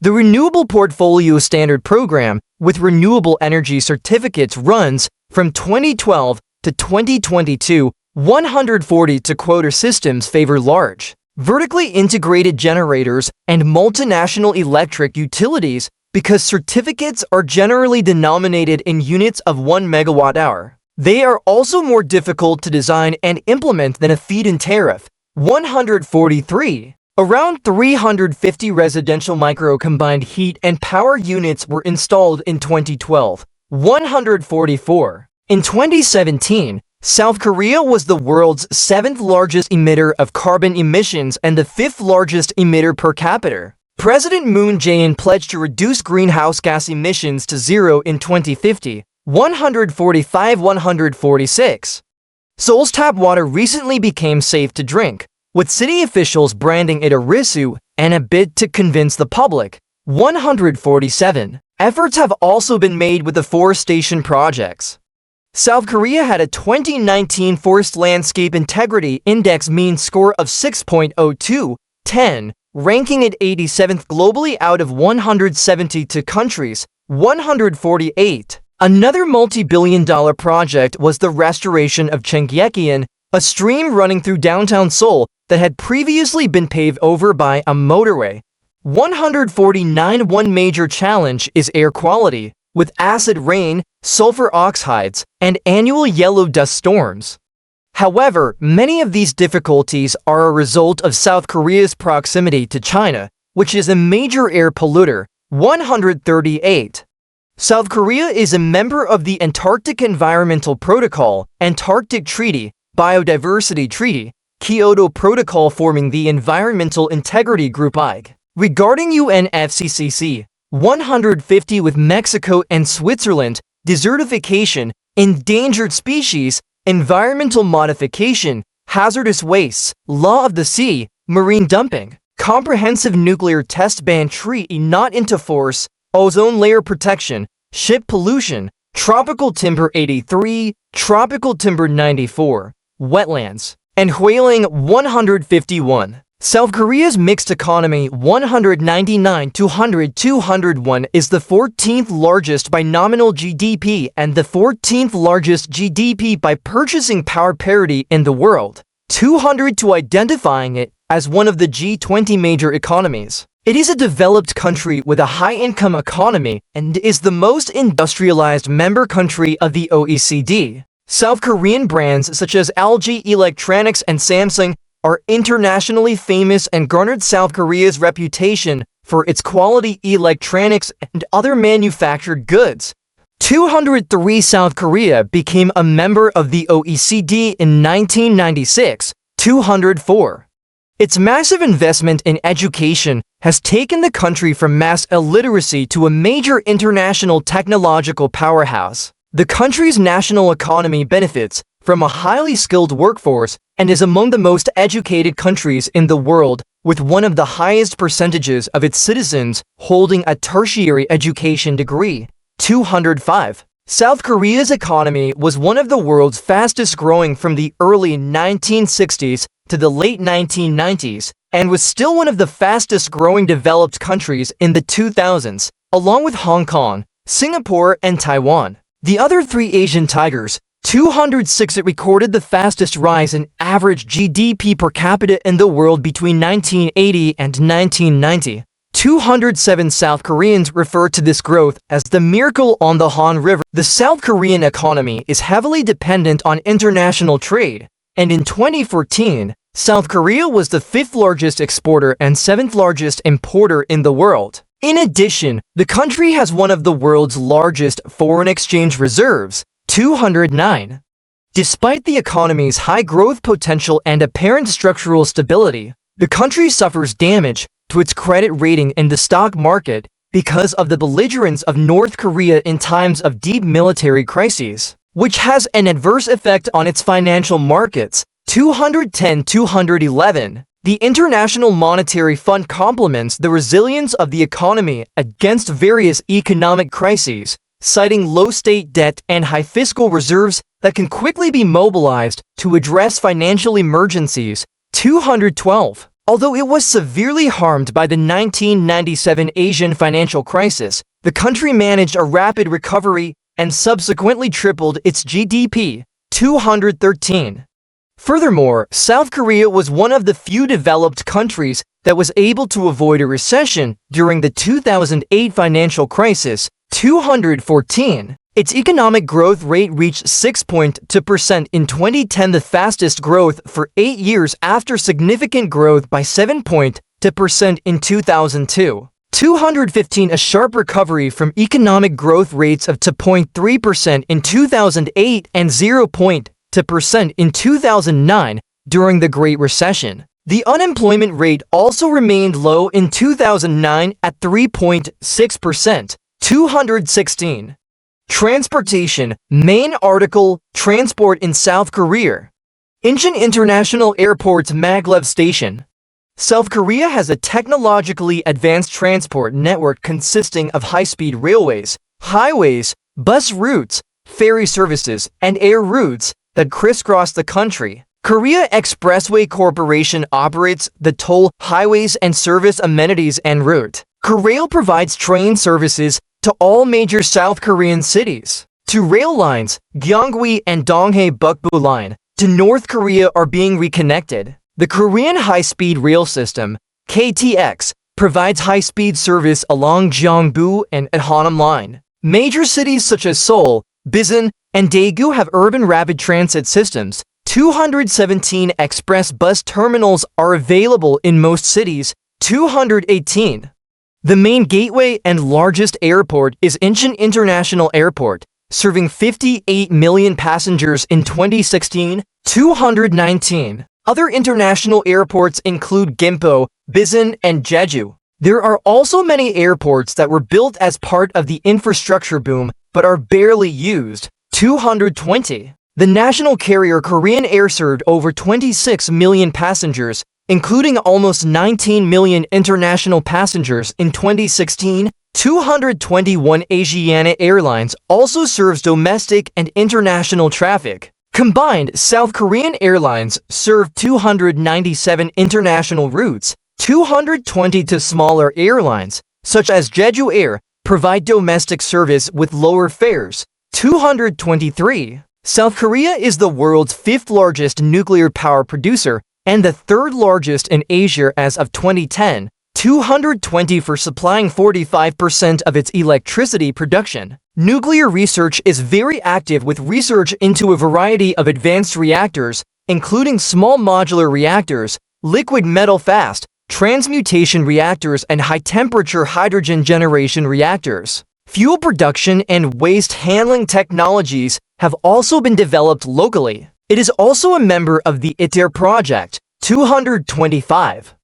The Renewable Portfolio Standard Program with renewable energy certificates runs from 2012 to 2022. 140 to quota systems favor large, vertically integrated generators and multinational electric utilities because certificates are generally denominated in units of 1 megawatt-hour. They are also more difficult to design and implement than a feed-in tariff. 143. Around 350 residential micro-combined heat and power units were installed in 2012. 144. In 2017, South Korea was the world's 7th largest emitter of carbon emissions and the 5th largest emitter per capita. President Moon Jae-in pledged to reduce greenhouse gas emissions to zero in 2050. 145-146. Seoul's tap water recently became safe to drink, with city officials branding it a risu and a bid to convince the public. 147. Efforts have also been made with deforestation projects. South Korea had a 2019 Forest Landscape Integrity Index mean score of 6.02, 10, ranking it 87th globally out of 172 countries. 148. Another multi-billion-dollar project was the restoration of Cheonggyecheon, a stream running through downtown Seoul that had previously been paved over by a motorway. 149. One major challenge is air quality, with acid rain, sulfur oxides, and annual yellow dust storms. However, many of these difficulties are a result of South Korea's proximity to China, which is a major air polluter. 138. South Korea is a member of the Antarctic Environmental Protocol, Antarctic Treaty, Biodiversity Treaty, Kyoto Protocol forming the Environmental Integrity Group IG. Regarding UNFCCC, 150 with Mexico and Switzerland, desertification, endangered species, environmental modification, hazardous wastes, law of the sea, marine dumping, comprehensive nuclear test ban treaty not into force, ozone layer protection, ship pollution, tropical timber 83, tropical timber 94, wetlands, and whaling. 151. South Korea's mixed economy 199-200-201 is the 14th largest by nominal GDP and the 14th largest GDP by purchasing power parity in the world. 200 to identifying it as one of the G20 major economies. It is a developed country with a high-income economy and is the most industrialized member country of the OECD. South Korean brands such as LG Electronics and Samsung are internationally famous and garnered South Korea's reputation for its quality electronics and other manufactured goods. 203. South Korea became a member of the OECD in 1996. 204. Its massive investment in education has taken the country from mass illiteracy to a major international technological powerhouse. The country's national economy benefits from a highly skilled workforce and is among the most educated countries in the world, with one of the highest percentages of its citizens holding a tertiary education degree. 205. South Korea's economy was one of the world's fastest growing from the early 1960s to the late 1990s and was still one of the fastest-growing developed countries in the 2000s, along with Hong Kong, Singapore, and Taiwan. The other three Asian tigers, 206, it recorded the fastest rise in average GDP per capita in the world between 1980 and 1990. 207 South Koreans refer to this growth as the miracle on the Han River. The South Korean economy is heavily dependent on international trade, and in 2014, South Korea was the 5th largest exporter and 7th largest importer in the world. In addition, the country has one of the world's largest foreign exchange reserves, 209. Despite the economy's high growth potential and apparent structural stability, the country suffers damage to its credit rating in the stock market because of the belligerence of North Korea in times of deep military crises, which has an adverse effect on its financial markets. 210-211. The International Monetary Fund compliments the resilience of the economy against various economic crises, citing low state debt and high fiscal reserves that can quickly be mobilized to address financial emergencies. 212. Although it was severely harmed by the 1997 Asian financial crisis, the country managed a rapid recovery and subsequently tripled its GDP. 213. Furthermore, South Korea was one of the few developed countries that was able to avoid a recession during the 2008 financial crisis. 214. Its economic growth rate reached 6.2% in 2010, the fastest growth for 8 years after significant growth by 7.2% in 2002. 215. A sharp recovery from economic growth rates of 2.3% in 2008 and 0.2% in 2009 during the Great Recession. The unemployment rate also remained low in 2009 at 3.6%. 216. Transportation. Main article, Transport in South Korea. Incheon International Airport's Maglev Station. South Korea has a technologically advanced transport network consisting of high-speed railways, highways, bus routes, ferry services, and air routes that crisscross the country. Korea Expressway Corporation operates the toll, highways, and service amenities en route. Korail provides train services to all major South Korean cities. Two rail lines, Gyeonggi and Donghae Bukbu Line, to North Korea are being reconnected. The Korean High-Speed Rail System, KTX, provides high-speed service along Gyeongbu and Hanam Line. Major cities such as Seoul, Busan, and Daegu have urban rapid transit systems. 217 express bus terminals are available in most cities. 218. The main gateway and largest airport is Incheon International Airport, serving 58 million passengers in 2016. 219. Other international airports include Gimpo, Busan, and Jeju. There are also many airports that were built as part of the infrastructure boom but are barely used. 220. The national carrier Korean Air served over 26 million passengers, including almost 19 million international passengers in 2016. 221. Asiana Airlines also serves domestic and international traffic. Combined, South Korean Airlines serve 297 international routes. 220 to smaller airlines, such as Jeju Air, provide domestic service with lower fares. 223. South Korea is the world's 5th largest nuclear power producer and the 3rd largest in Asia as of 2010. 220 for supplying 45% of its electricity production. Nuclear research is very active with research into a variety of advanced reactors, including small modular reactors, liquid metal fast, transmutation reactors, and high-temperature hydrogen generation reactors. Fuel production and waste handling technologies have also been developed locally. It is also a member of the ITER project. 225.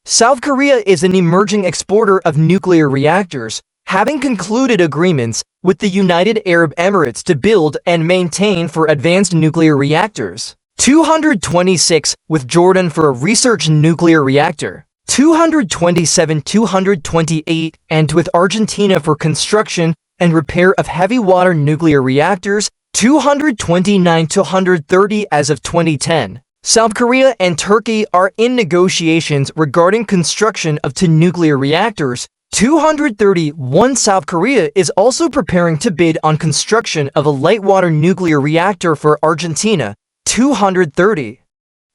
South Korea is an emerging exporter of nuclear reactors, having concluded agreements with the United Arab Emirates to build and maintain for advanced nuclear reactors. 226. With Jordan for a research nuclear reactor. 227-228, and with Argentina for construction and repair of heavy water nuclear reactors. 229-130 as of 2010. South Korea and Turkey are in negotiations regarding construction of 2 nuclear reactors. 231 South Korea is also preparing to bid on construction of a light-water nuclear reactor for Argentina. 230.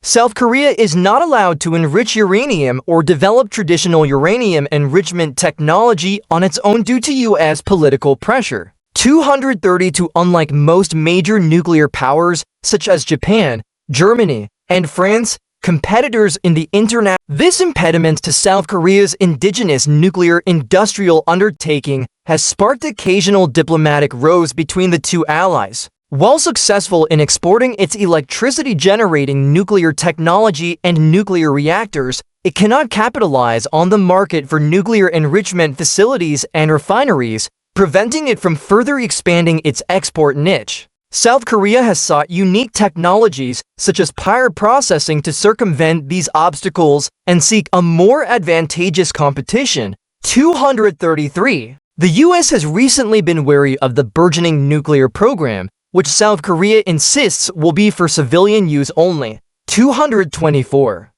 South Korea is not allowed to enrich uranium or develop traditional uranium enrichment technology on its own due to U.S. political pressure. 232. Unlike most major nuclear powers, such as Japan, Germany, and France, competitors in the internet, this impediment to South Korea's indigenous nuclear industrial undertaking has sparked occasional diplomatic rows between the two allies. While successful in exporting its electricity-generating nuclear technology and nuclear reactors, it cannot capitalize on the market for nuclear enrichment facilities and refineries, preventing it from further expanding its export niche. South Korea has sought unique technologies such as pyre processing to circumvent these obstacles and seek a more advantageous competition. 233. The U.S. has recently been wary of the burgeoning nuclear program, which South Korea insists will be for civilian use only. 224.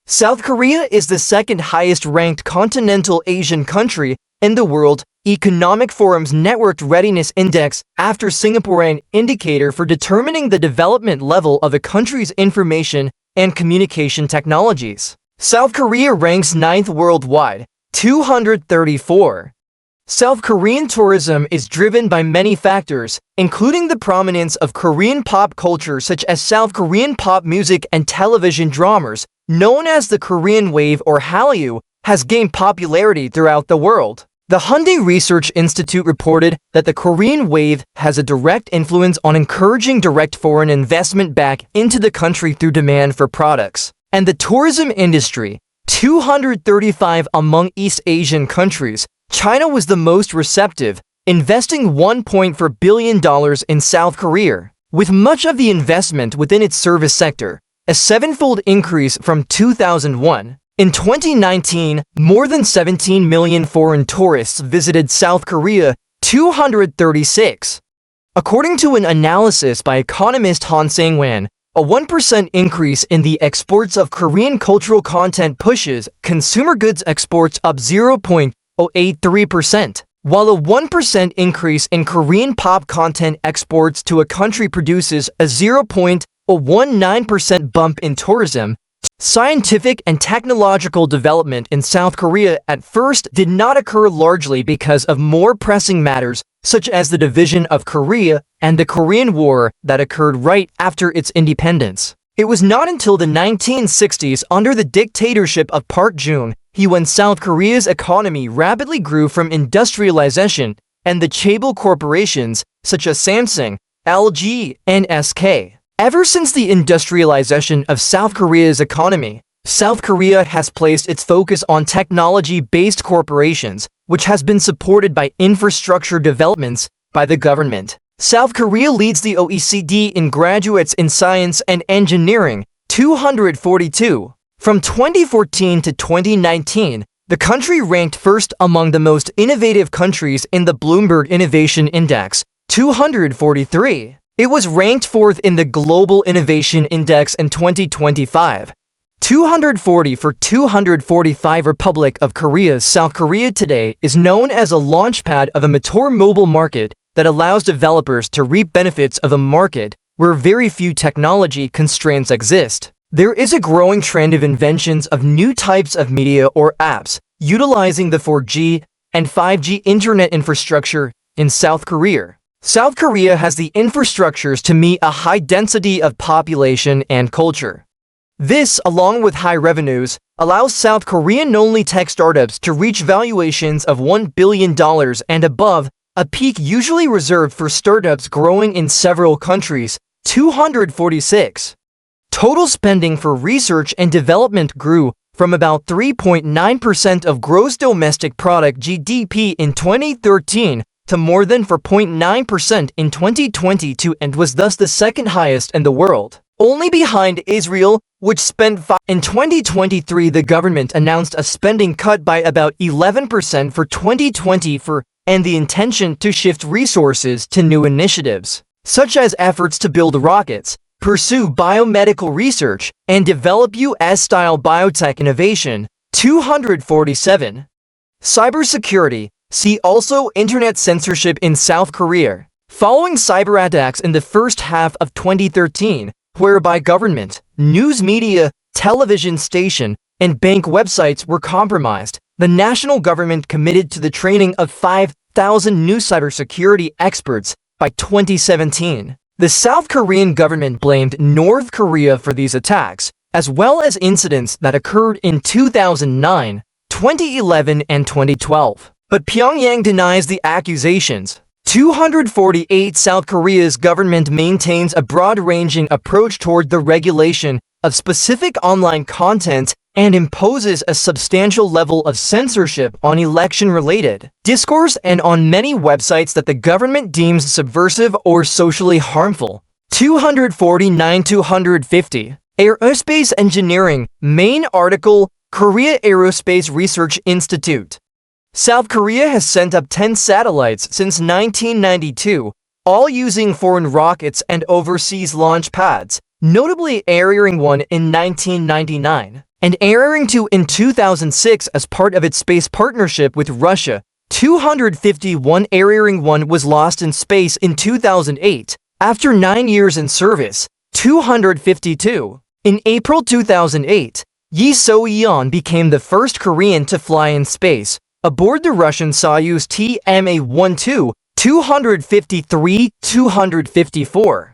South Korea is the second highest-ranked continental Asian country in the World Economic Forum's Networked Readiness Index after Singaporean indicator for determining the development level of a country's information and communication technologies. South Korea ranks 9th worldwide. 234. South Korean tourism is driven by many factors, including the prominence of Korean pop culture such as South Korean pop music and television dramas, known as the Korean Wave or Hallyu, has gained popularity throughout the world. The Hyundai Research Institute reported that the Korean Wave has a direct influence on encouraging direct foreign investment back into the country through demand for products. And the tourism industry, 235 among East Asian countries, China was the most receptive, investing $1.4 billion in South Korea, with much of the investment within its service sector, a sevenfold increase from 2001. In 2019, more than 17 million foreign tourists visited South Korea. 236. According to an analysis by economist Han Sang-wan, a 1% increase in the exports of Korean cultural content pushes consumer goods exports up 0.083%, while a 1% increase in Korean pop content exports to a country produces a 0.019% bump in tourism. Scientific and technological development in South Korea at first did not occur largely because of more pressing matters such as the division of Korea and the Korean War that occurred right after its independence. It was not until the 1960s under the dictatorship of Park Geun-hye when South Korea's economy rapidly grew from industrialization and the chaebol corporations such as Samsung, LG, and SK. Ever since the industrialization of South Korea's economy, South Korea has placed its focus on technology-based corporations, which has been supported by infrastructure developments by the government. South Korea leads the OECD in graduates in science and engineering, 242. From 2014 to 2019, the country ranked first among the most innovative countries in the Bloomberg Innovation Index, 243. It was ranked fourth in the Global Innovation Index in 2025. 240 for 245 Republic of Korea. South Korea today is known as a launchpad of a mature mobile market that allows developers to reap benefits of a market where very few technology constraints exist. There is a growing trend of inventions of new types of media or apps utilizing the 4G and 5G internet infrastructure in South Korea. South Korea has the infrastructures to meet a high density of population and culture. This, along with high revenues, allows South Korean-only tech startups to reach valuations of $1 billion and above, a peak usually reserved for startups growing in several countries. 246. Total spending for research and development grew from about 3.9% of gross domestic product (GDP) in 2013 to more than 4.9% in 2022 and was thus the second highest in the world, only behind Israel, which spent In 2023, the government announced a spending cut by about 11% for 2020 and the intention to shift resources to new initiatives, such as efforts to build rockets, pursue biomedical research, and develop US-style biotech innovation. 247. Cybersecurity. See also Internet censorship in South Korea. Following cyber attacks in the first half of 2013, whereby government, news media, television station, and bank websites were compromised, the national government committed to the training of 5,000 new cybersecurity experts by 2017. The South Korean government blamed North Korea for these attacks, as well as incidents that occurred in 2009, 2011, and 2012. But Pyongyang denies the accusations. 248. South Korea's government maintains a broad-ranging approach toward the regulation of specific online content and imposes a substantial level of censorship on election-related discourse and on many websites that the government deems subversive or socially harmful. 249-250. Aerospace Engineering. Main article, Korea Aerospace Research Institute. South Korea has sent up 10 satellites since 1992, all using foreign rockets and overseas launch pads, notably Aering 1 in 1999, and Aering 2 in 2006 as part of its space partnership with Russia. 251. Aering 1 was lost in space in 2008, after 9 years in service. 252. In April 2008, Yi So-yeon became the first Korean to fly in space, aboard the Russian Soyuz TMA-12, 253-254.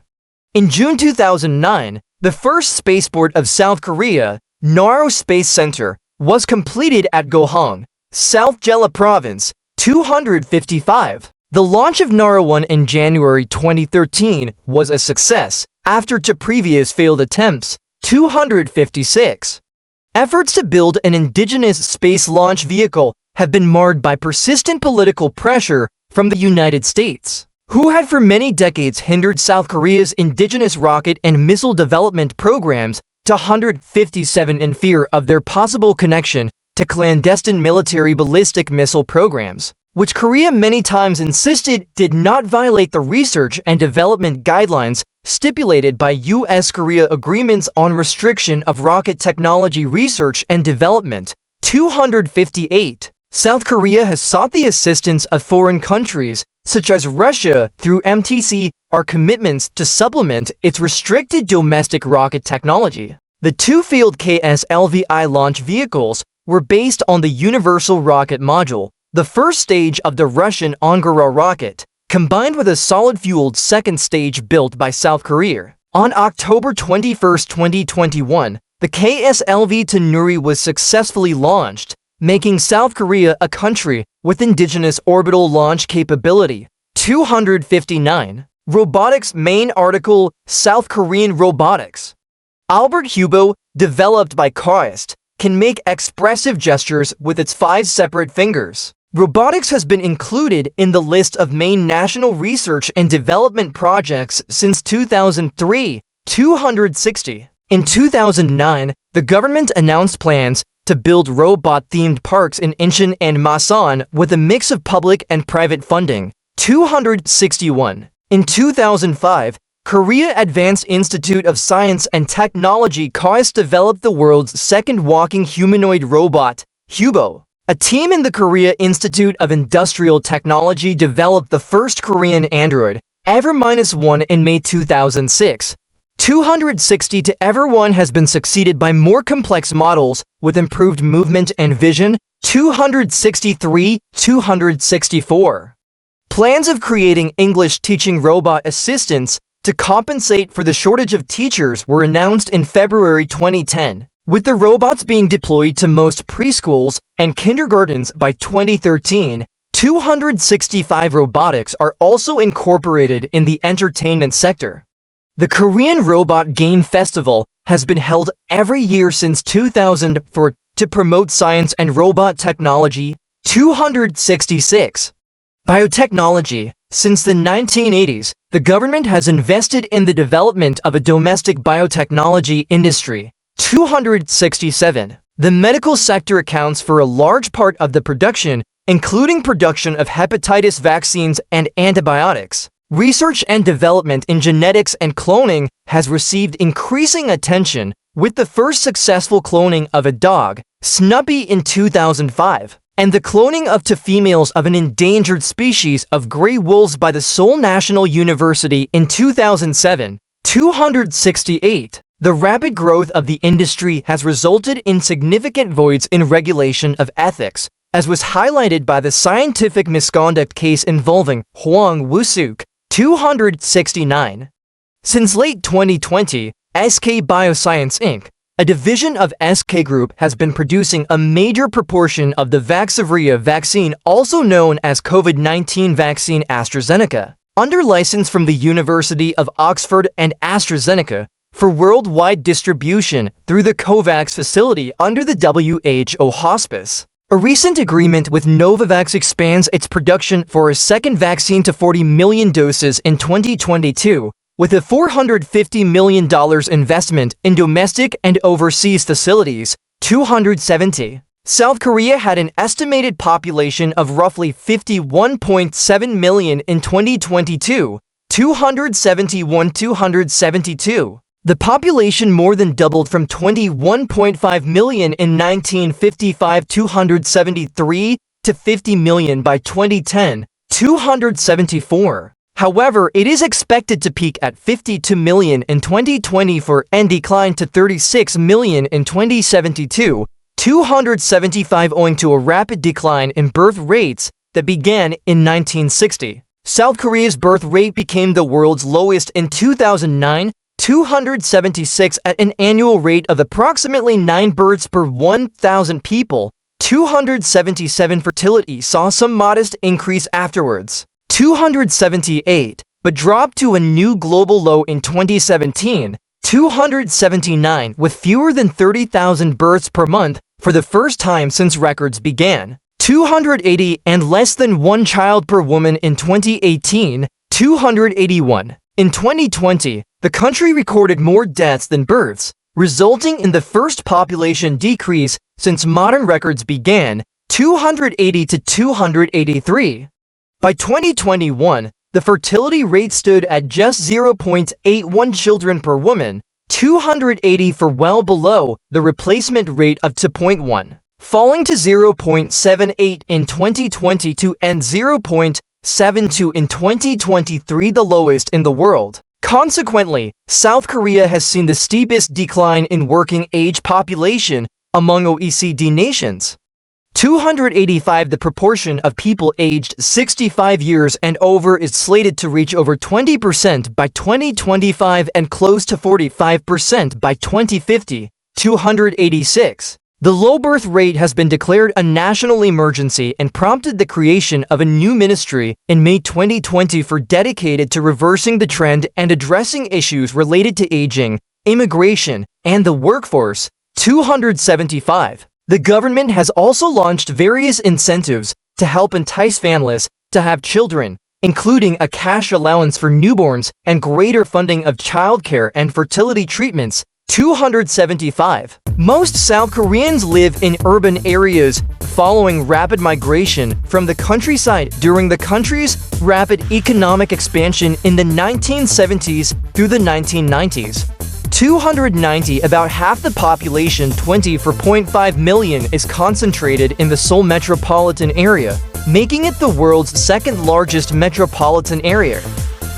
In June 2009, the first spaceport of South Korea, Naro Space Center, was completed at Gohang, South Jeolla Province. 255. The launch of Naro 1 in January 2013 was a success, after two previous failed attempts. 256. Efforts to build an indigenous space launch vehicle have been marred by persistent political pressure from the United States, who had for many decades hindered South Korea's indigenous rocket and missile development programs. 257. In fear of their possible connection to clandestine military ballistic missile programs, which Korea many times insisted did not violate the research and development guidelines stipulated by U.S.-Korea agreements on restriction of rocket technology research and development. 258. South Korea has sought the assistance of foreign countries, such as Russia, through MTC, or commitments to supplement its restricted domestic rocket technology. The two-field KSLVI launch vehicles were based on the Universal Rocket Module, the first stage of the Russian Angara rocket, combined with a solid-fueled second stage built by South Korea. On October 21, 2021, the KSLV Tanuri was successfully launched, making South Korea a country with indigenous orbital launch capability. 259. Robotics. Main article, South Korean robotics. Albert Hubo, developed by Coest, can make expressive gestures with its 5 separate fingers. Robotics has been included in the list of main national research and development projects since 2003. 260. In 2009, the government announced plans to build robot-themed parks in Incheon and Masan with a mix of public and private funding. 261. In 2005, Korea Advanced Institute of Science and Technology (KAIST) developed the world's second walking humanoid robot, Hubo. A team in the Korea Institute of Industrial Technology developed the first Korean android, Ever-1, in May 2006. 260. To Ever-1 has been succeeded by more complex models with improved movement and vision. 263. 264. Plans of creating English teaching robot assistants to compensate for the shortage of teachers were announced in February 2010, with the robots being deployed to most preschools and kindergartens by 2013. 265. Robotics are also incorporated in the entertainment sector. The Korean Robot Game Festival has been held every year since 2004 to promote science and robot technology. 266. Biotechnology. Since the 1980s, the government has invested in the development of a domestic biotechnology industry. 267. The medical sector accounts for a large part of the production, including production of hepatitis vaccines and antibiotics. Research and development in genetics and cloning has received increasing attention, with the first successful cloning of a dog, Snuppy, in 2005, and the cloning of two females of an endangered species of gray wolves by the Seoul National University in 2007. 268. The rapid growth of the industry has resulted in significant voids in regulation of ethics, as was highlighted by the scientific misconduct case involving Hwang Woo-suk. 269. Since late 2020, SK Bioscience Inc., a division of SK Group, has been producing a major proportion of the Vaxzevria vaccine, also known as COVID-19 vaccine AstraZeneca, under license from the University of Oxford and AstraZeneca for worldwide distribution through the COVAX facility under the WHO hospice. A recent agreement with Novavax expands its production for a second vaccine to 40 million doses in 2022, with a $450 million investment in domestic and overseas facilities. 270. South Korea had an estimated population of roughly 51.7 million in 2022. 272. The population more than doubled from 21.5 million in 1955, 273, to 50 million by 2010, 274. However, it is expected to peak at 52 million in 2024 and decline to 36 million in 2072, 275, owing to a rapid decline in birth rates that began in 1960. South Korea's birth rate became the world's lowest in 2009, 276, at an annual rate of approximately 9 births per 1,000 people. 277. Fertility saw some modest increase afterwards. 278, but dropped to a new global low in 2017. 279, with fewer than 30,000 births per month for the first time since records began. 280, and less than one child per woman in 2018. 281. In 2020, the country recorded more deaths than births, resulting in the first population decrease since modern records began. 280 to 283. By 2021, the fertility rate stood at just 0.81 children per woman, 280, for well below the replacement rate of 2.1, falling to 0.78 in 2022 and 0.72 in 2023, the lowest in the world. Consequently, South Korea has seen the steepest decline in working-age population among OECD nations. 285. The proportion of people aged 65 years and over is slated to reach over 20% by 2025 and close to 45% by 2050. 286. The low birth rate has been declared a national emergency and prompted the creation of a new ministry in May 2020 dedicated to reversing the trend and addressing issues related to aging, immigration, and the workforce. 275. The government has also launched various incentives to help entice families to have children, including a cash allowance for newborns and greater funding of childcare and fertility treatments. 275. Most South Koreans live in urban areas following rapid migration from the countryside during the country's rapid economic expansion in the 1970s through the 1990s. 290. About half the population, 24.5 million, is concentrated in the Seoul metropolitan area, making it the world's second largest metropolitan area.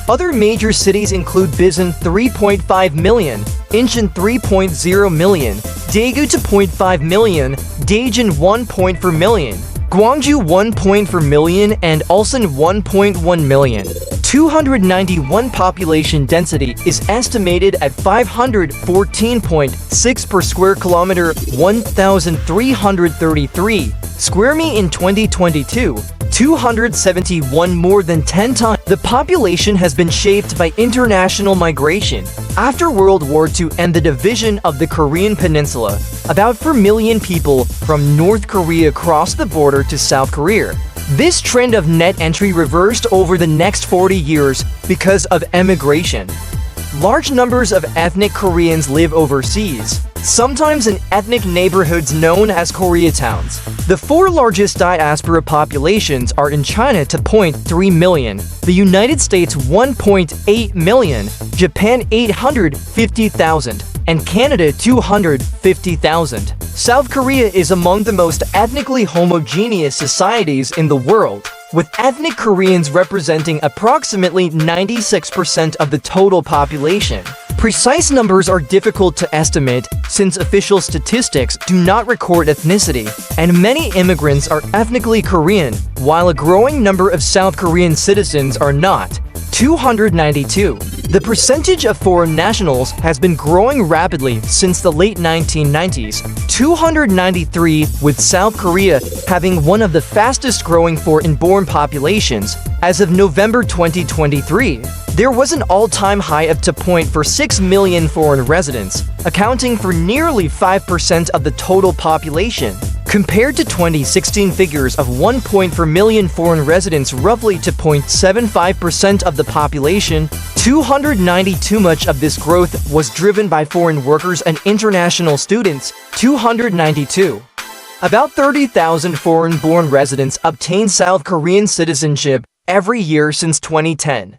Other major cities include Busan 3.5 million, Incheon 3.0 million, Daegu 2.5 million, Daejeon 1.4 million, Gwangju 1.4 million, and Ulsan 1.1 million. 291. Population density is estimated at 514.6 per square kilometer, 1,333 square mi in 2022. 271, more than 10 times. The population has been shaped by international migration. After World War II and the division of the Korean Peninsula, about 4 million people from North Korea crossed the border to South Korea. This trend of net entry reversed over the next 40 years because of emigration. Large numbers of ethnic Koreans live overseas. sometimes in ethnic neighborhoods known as Koreatowns. The four largest diaspora populations are in China 2.3 million, the United States 1.8 million, Japan 850,000, and Canada 250,000. South Korea is among the most ethnically homogeneous societies in the world, with ethnic Koreans representing approximately 96% of the total population. Precise numbers are difficult to estimate since official statistics do not record ethnicity, and many immigrants are ethnically Korean, while a growing number of South Korean citizens are not. 292. The percentage of foreign nationals has been growing rapidly since the late 1990s, 293, with South Korea having one of the fastest growing foreign-born populations. As of November 2023, there was an all-time high of 2.46 million foreign residents, accounting for nearly 5% of the total population. Compared to 2016 figures of 1.4 million foreign residents, roughly 2.75% of the population, 292. Much of this growth was driven by foreign workers and international students, 292. About 30,000 foreign-born residents obtain South Korean citizenship every year since 2010.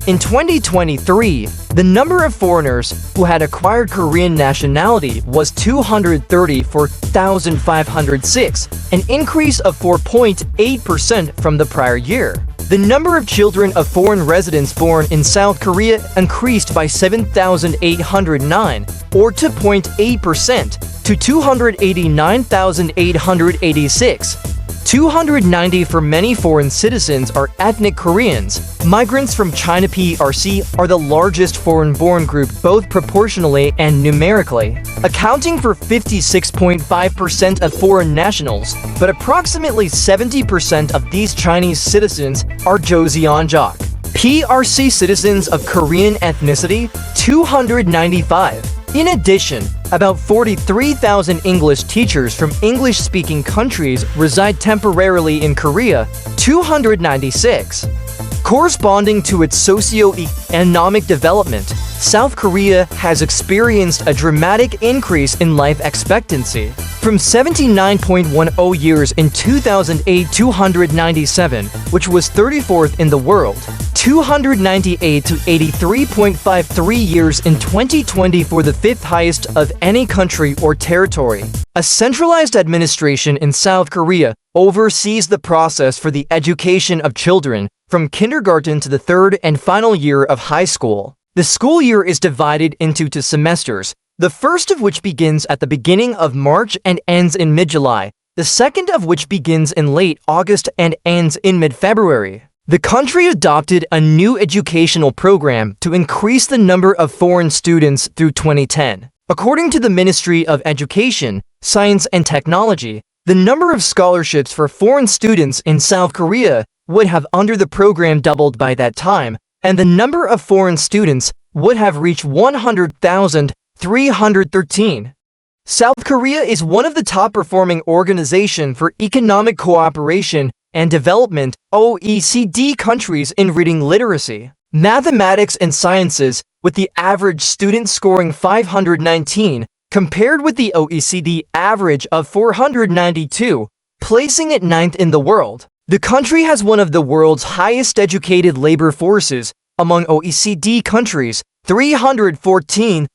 In 2023, the number of foreigners who had acquired Korean nationality was 234,506, an increase of 4.8% from the prior year. The number of children of foreign residents born in South Korea increased by 7,809, or 2.8%, to 289,886. 290 for many foreign citizens are ethnic Koreans. Migrants from China PRC are the largest foreign-born group both proportionally and numerically, accounting for 56.5% of foreign nationals, but approximately 70% of these Chinese citizens are Joseonjok. PRC citizens of Korean ethnicity, 295. In addition, about 43,000 English teachers from English-speaking countries reside temporarily in Korea, 296. Corresponding to its socio-economic development, South Korea has experienced a dramatic increase in life expectancy, from 79.10 years in 2008 to 297, which was 34th in the world, 298 to 83.53 years in 2020 for the fifth highest of any country or territory. A centralized administration in South Korea oversees the process for the education of children from kindergarten to the third and final year of high school. The school year is divided into 2 semesters, the first of which begins at the beginning of March and ends in mid-July, the second of which begins in late August and ends in mid-February. The country adopted a new educational program to increase the number of foreign students through 2010. According to the Ministry of Education, Science and Technology, the number of scholarships for foreign students in South Korea would have under the program doubled by that time, and the number of foreign students would have reached 100,313. South Korea is one of the top-performing organizations for economic cooperation and development (OECD) countries in reading literacy, mathematics, and sciences, with the average student scoring 519, compared with the OECD average of 492, placing it 9th in the world. The country has one of the world's highest educated labor forces among OECD countries, 315.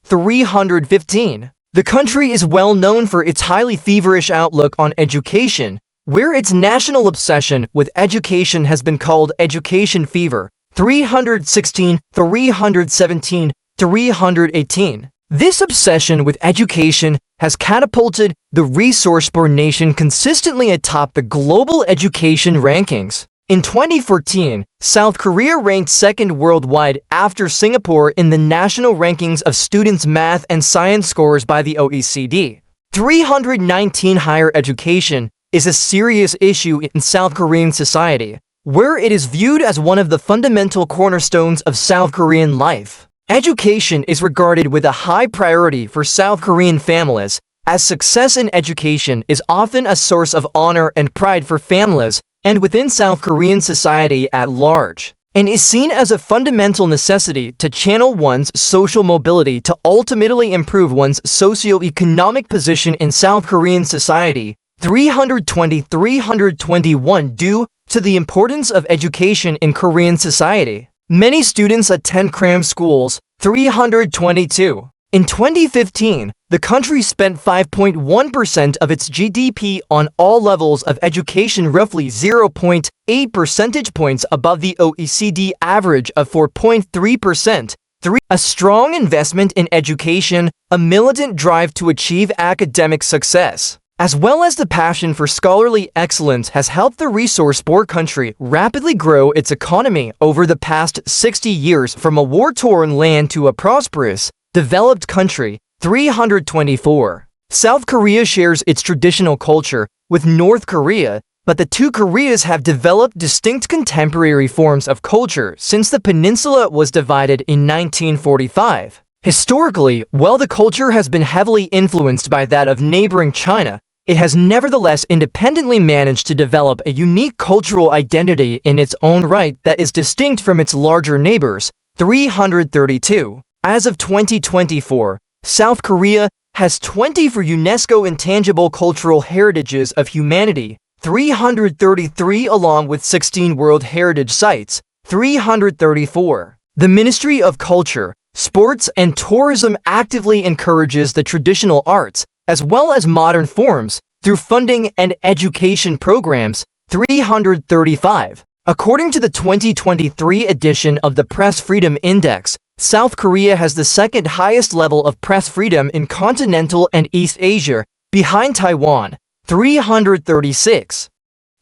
The country is well known for its highly feverish outlook on education, where its national obsession with education has been called education fever, 316, 318. This obsession with education has catapulted the resource-poor nation consistently atop the global education rankings. In 2014, South Korea ranked 2nd worldwide after Singapore in the national rankings of students' math and science scores by the OECD. 319. Higher education is a serious issue in South Korean society, where it is viewed as one of the fundamental cornerstones of South Korean life. Education is regarded with a high priority for South Korean families, as success in education is often a source of honor and pride for families and within South Korean society at large. and is seen as a fundamental necessity to channel one's social mobility to ultimately improve one's socio-economic position in South Korean society. 321 Due to the importance of education in Korean society, many students attend cram schools. 322. In 2015, the country spent 5.1% of its GDP on all levels of education, roughly 0.8 percentage points above the OECD average of 4.3%. 3. A strong investment in education, a militant drive to achieve academic success, as well as the passion for scholarly excellence has helped the resource-poor country rapidly grow its economy over the past 60 years from a war-torn land to a prosperous, developed country. 324. South Korea shares its traditional culture with North Korea, but the two Koreas have developed distinct contemporary forms of culture since the peninsula was divided in 1945. Historically, while the culture has been heavily influenced by that of neighboring China, it has nevertheless independently managed to develop a unique cultural identity in its own right that is distinct from its larger neighbors. 332. As of 2024, South Korea has 24 UNESCO Intangible Cultural Heritages of Humanity, 333 along with 16 World Heritage Sites. 334. The Ministry of Culture, Sports and Tourism actively encourages the traditional arts, as well as modern forms, through funding and education programs. 335. According to the 2023 edition of the Press Freedom Index, South Korea has the second highest level of press freedom in continental and East Asia, behind Taiwan. 336.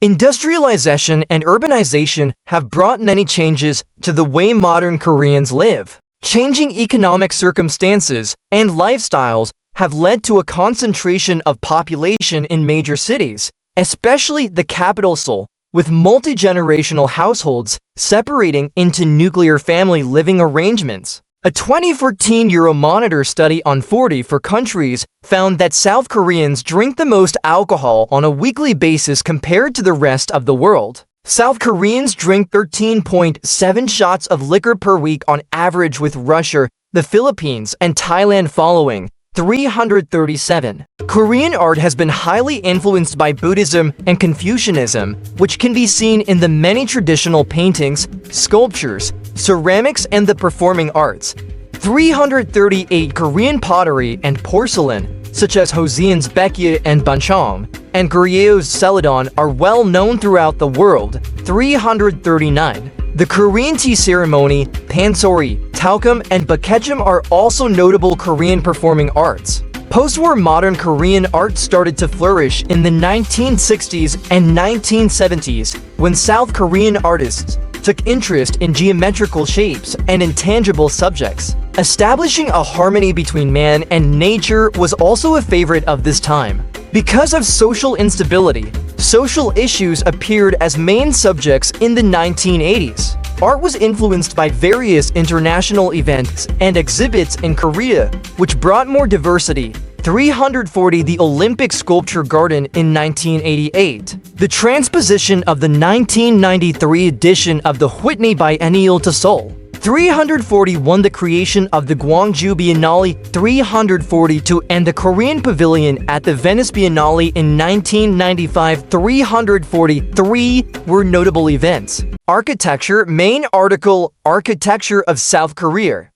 Industrialization and urbanization have brought many changes to the way modern Koreans live. Changing economic circumstances and lifestyles have led to a concentration of population in major cities, especially the capital Seoul, with multi-generational households separating into nuclear family living arrangements. A 2014 Euromonitor study on 44 countries found that South Koreans drink the most alcohol on a weekly basis compared to the rest of the world. South Koreans drink 13.7 shots of liquor per week on average, with Russia, the Philippines, and Thailand following. 337. Korean art has been highly influenced by Buddhism and Confucianism, which can be seen in the many traditional paintings, sculptures, ceramics, and the performing arts. 338. Korean pottery and porcelain, such as Joseon's baekje and bancham, and Goryeo's celadon, are well known throughout the world. 339. The Korean tea ceremony, pansori, talcum, and baketjum are also notable Korean performing arts. Post-war modern Korean art started to flourish in the 1960s and 1970s when South Korean artists took interest in geometrical shapes and intangible subjects. Establishing a harmony between man and nature was also a favorite of this time. Because of social instability, social issues appeared as main subjects in the 1980s. Art was influenced by various international events and exhibits in Korea, which brought more diversity. 340. The Olympic Sculpture Garden in 1988. The transposition of the 1993 edition of the Whitney Biennial to Seoul. 341. The creation of the Gwangju Biennale. 342. And the Korean Pavilion at the Venice Biennale in 1995. 343 were notable events. Architecture. Main article, Architecture of South Korea.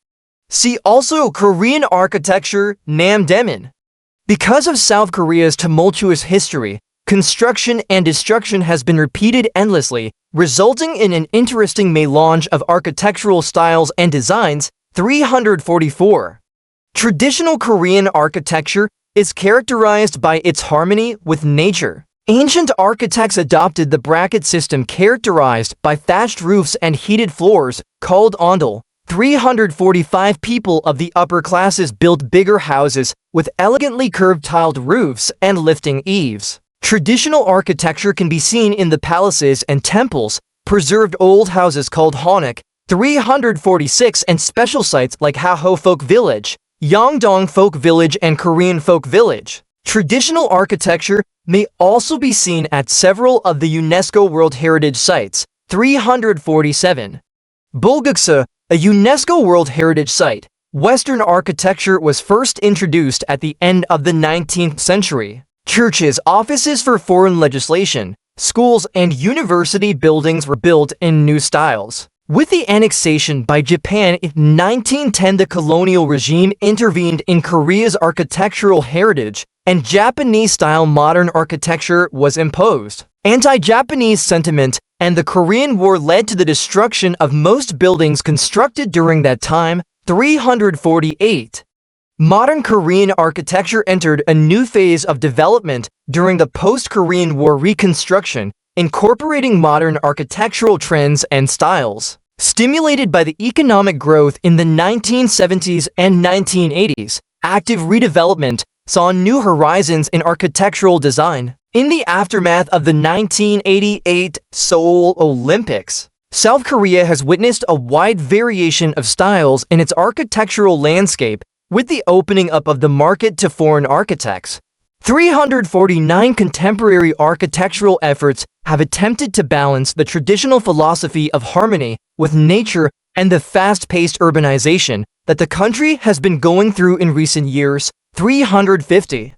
See also Korean architecture, Namdaemun. Because of South Korea's tumultuous history, construction and destruction has been repeated endlessly, resulting in an interesting melange of architectural styles and designs. 344. Traditional Korean architecture is characterized by its harmony with nature. Ancient architects adopted the bracket system characterized by thatched roofs and heated floors, called ondol. 345. People of the upper classes built bigger houses with elegantly curved tiled roofs and lifting eaves. Traditional architecture can be seen in the palaces and temples, preserved old houses called hanok. 346. And special sites like Haho Folk Village, Yongdong Folk Village, and Korean Folk Village. Traditional architecture may also be seen at several of the UNESCO World Heritage Sites. 347. Bulgaksa, a UNESCO World Heritage Site. Western architecture was first introduced at the end of the 19th century. Churches, offices for foreign legislation, schools, and university buildings were built in new styles. With the annexation by Japan in 1910, the colonial regime intervened in Korea's architectural heritage, and Japanese-style modern architecture was imposed. Anti-Japanese sentiment and the Korean War led to the destruction of most buildings constructed during that time. 348. Modern Korean architecture entered a new phase of development during the post-Korean War reconstruction, incorporating modern architectural trends and styles. Stimulated by the economic growth in the 1970s and 1980s, active redevelopment saw new horizons in architectural design. In the aftermath of the 1988 Seoul Olympics, South Korea has witnessed a wide variation of styles in its architectural landscape, with the opening up of the market to foreign architects. 349 contemporary architectural efforts have attempted to balance the traditional philosophy of harmony with nature and the fast-paced urbanization that the country has been going through in recent years. 350.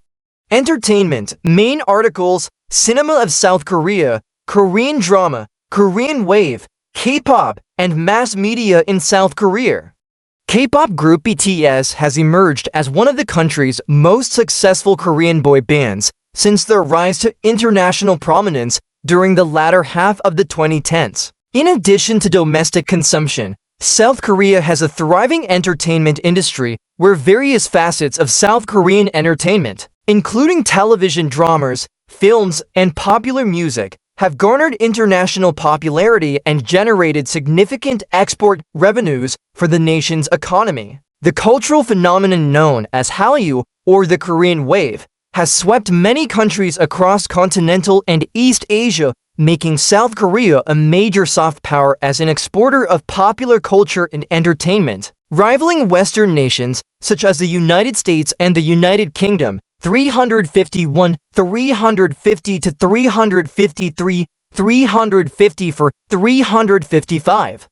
Entertainment, main articles, cinema of South Korea, Korean drama, Korean wave, K-pop, and mass media in South Korea. K-pop group BTS has emerged as one of the country's most successful Korean boy bands since their rise to international prominence during the latter half of the 2010s. In addition to domestic consumption, South Korea has a thriving entertainment industry where various facets of South Korean entertainment, including television dramas, films, and popular music, have garnered international popularity and generated significant export revenues for the nation's economy. The cultural phenomenon known as Hallyu, or the Korean wave, has swept many countries across continental and East Asia, making South Korea a major soft power as an exporter of popular culture and entertainment, rivaling Western nations such as the United States and the United Kingdom. 351, 350 to 353, 350 for 355.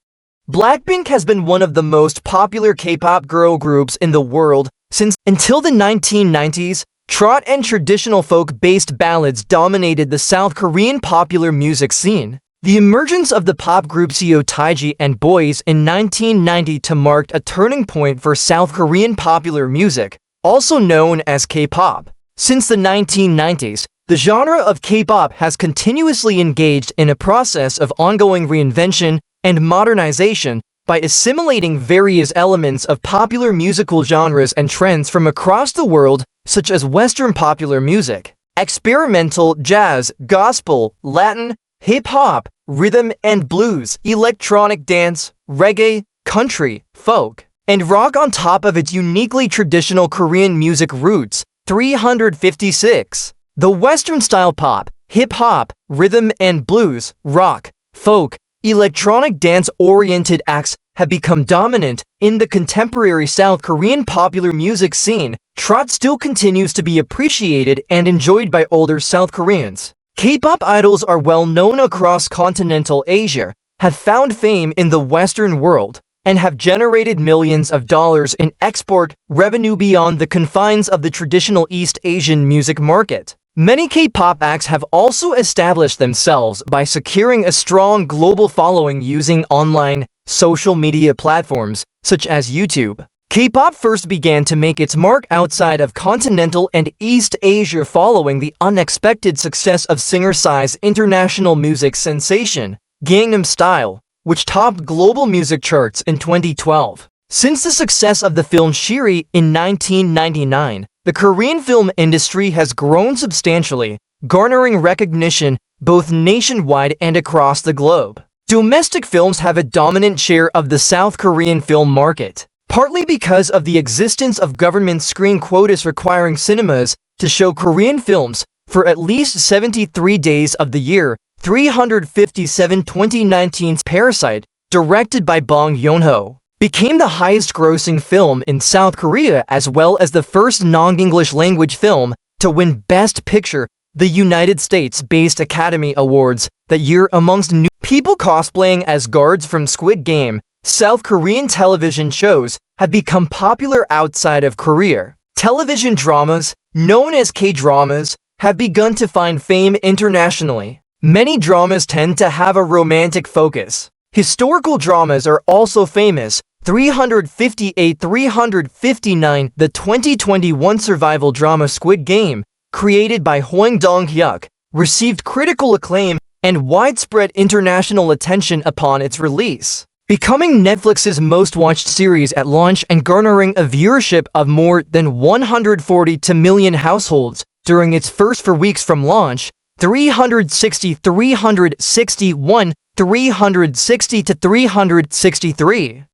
Blackpink has been one of the most popular K-pop girl groups in the world since until the 1990s. Trot and traditional folk-based ballads dominated the South Korean popular music scene. The emergence of the pop group Seo Taiji and Boys in 1990 marked a turning point for South Korean popular music, also known as K-pop. Since the 1990s, the genre of K-pop has continuously engaged in a process of ongoing reinvention and modernization by assimilating various elements of popular musical genres and trends from across the world, such as Western popular music, experimental, jazz, gospel, Latin, hip-hop, rhythm and blues, electronic dance, reggae, country, folk, and rock on top of its uniquely traditional Korean music roots. 356. The Western-style pop, hip-hop, rhythm and blues, rock, folk, electronic dance-oriented acts have become dominant in the contemporary South Korean popular music scene. Trot still continues to be appreciated and enjoyed by older South Koreans. K-pop idols are well known across continental Asia, have found fame in the Western world, and have generated millions of dollars in export revenue beyond the confines of the traditional East Asian music market. Many K-pop acts have also established themselves by securing a strong global following using online social media platforms such as YouTube. K-pop first began to make its mark outside of continental and East Asia following the unexpected success of singer-size international music sensation, Gangnam Style, which topped global music charts in 2012. Since the success of the film Shiri in 1999, the Korean film industry has grown substantially, garnering recognition both nationwide and across the globe. Domestic films have a dominant share of the South Korean film market, partly because of the existence of government screen quotas requiring cinemas to show Korean films for at least 73 days of the year. 357. 2019's Parasite, directed by Bong Joon-ho, became the highest-grossing film in South Korea as well as the first non-English language film to win Best Picture, the United States-based Academy Awards that year amongst new people cosplaying as guards from Squid Game. South Korean television shows have become popular outside of Korea. Television dramas, known as K-dramas, have begun to find fame internationally. Many dramas tend to have a romantic focus. Historical dramas are also famous. 359, the 2021 survival drama Squid Game, created by Hwang Dong-hyuk, received critical acclaim and widespread international attention upon its release, becoming Netflix's most-watched series at launch and garnering a viewership of more than 142 million households during its first 4 weeks from launch. 360 to 363.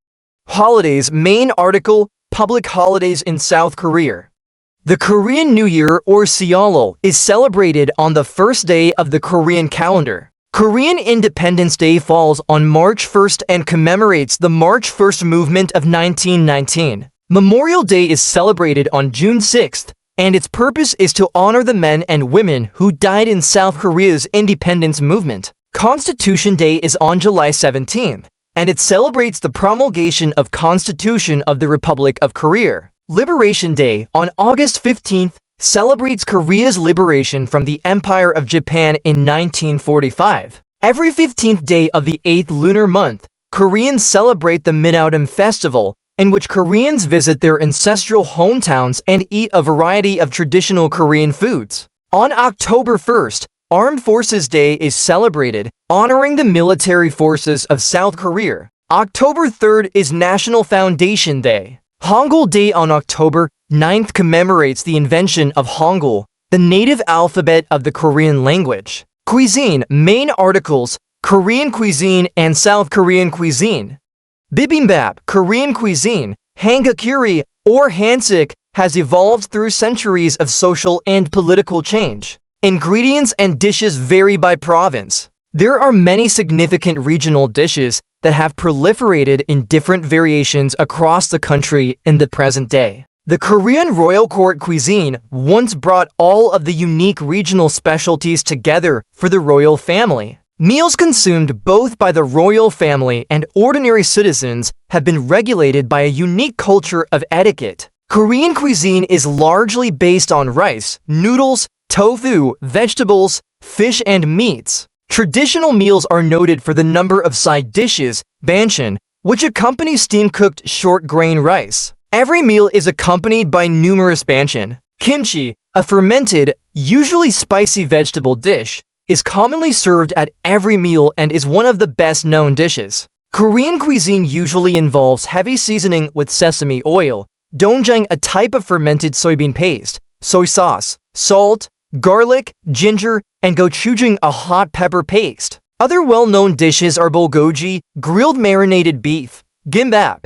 Holidays. Main article, Public holidays in South Korea. The Korean New Year, or Seollal, is celebrated on the first day of the Korean calendar. Korean Independence Day falls on March 1st and commemorates the March 1st movement of 1919. Memorial Day is celebrated on June 6th, and its purpose is to honor the men and women who died in South Korea's independence movement. Constitution Day is on July 17th, and it celebrates the promulgation of Constitution of the Republic of Korea. Liberation Day, on August 15th, celebrates Korea's liberation from the Empire of Japan in 1945. Every 15th day of the 8th lunar month, Koreans celebrate the Mid-Autumn Festival, in which Koreans visit their ancestral hometowns and eat a variety of traditional Korean foods. On October 1st, Armed Forces Day is celebrated, honoring the military forces of South Korea. October 3rd is National Foundation Day. Hangul Day on October 9th commemorates the invention of Hangul, the native alphabet of the Korean language. Cuisine. Main articles, Korean cuisine and South Korean cuisine. Bibimbap, Korean cuisine, hangakuri, or hansik, has evolved through centuries of social and political change. Ingredients and dishes vary by province. There are many significant regional dishes that have proliferated in different variations across the country in the present day. The Korean royal court cuisine once brought all of the unique regional specialties together for the royal family. Meals consumed both by the royal family and ordinary citizens have been regulated by a unique culture of etiquette. Korean cuisine is largely based on rice, noodles, tofu, vegetables, fish, and meats. Traditional meals are noted for the number of side dishes, banchan, which accompanies steam-cooked short-grain rice. Every meal is accompanied by numerous banchan. Kimchi, a fermented, usually spicy vegetable dish, is commonly served at every meal and is one of the best-known dishes. Korean cuisine usually involves heavy seasoning with sesame oil, doenjang, a type of fermented soybean paste, soy sauce, salt, garlic, ginger, and gochujang, a hot pepper paste. Other well-known dishes are bulgogi, grilled marinated beef, gimbap,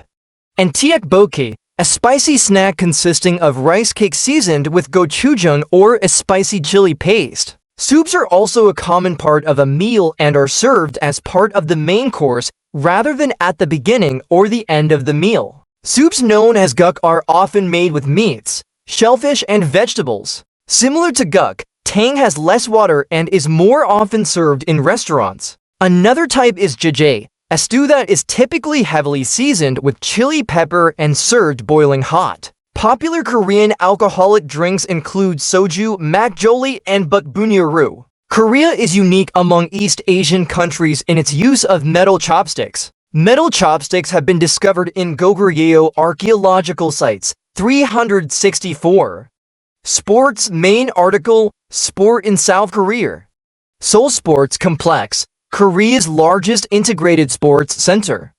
and tteokbokki, a spicy snack consisting of rice cake seasoned with gochujang or a spicy chili paste. Soups are also a common part of a meal and are served as part of the main course rather than at the beginning or the end of the meal. Soups known as guk are often made with meats, shellfish, and vegetables. Similar to guk, tang has less water and is more often served in restaurants. Another type is jjigae, a stew that is typically heavily seasoned with chili pepper and served boiling hot. Popular Korean alcoholic drinks include soju, makgeolli, and bukbunyeoru. Korea is unique among East Asian countries in its use of metal chopsticks. Metal chopsticks have been discovered in Goryeo archaeological sites. 364. Sports. Main article, Sport in South Korea. Seoul Sports Complex, Korea's largest integrated sports center.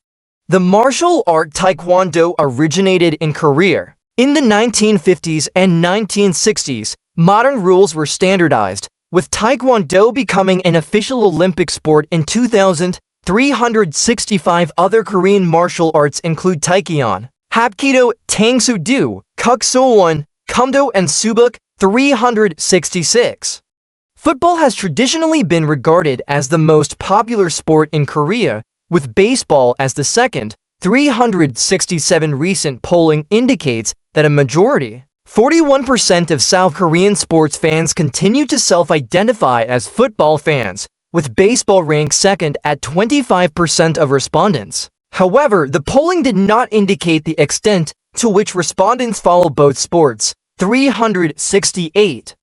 The martial art Taekwondo originated in Korea. In the 1950s and 1960s, modern rules were standardized, with Taekwondo becoming an official Olympic sport in 2000. 365 other Korean martial arts include Taekyon, Hapkido, Tangsu-do, Kuk-soon, Kumdo, and Subuk. 366. Football has traditionally been regarded as the most popular sport in Korea, with baseball as the second. 367. Recent polling indicates that a majority, 41% of South Korean sports fans continue to self-identify as football fans, with baseball ranked second at 25% of respondents. However, the polling did not indicate the extent to which respondents follow both sports. 368.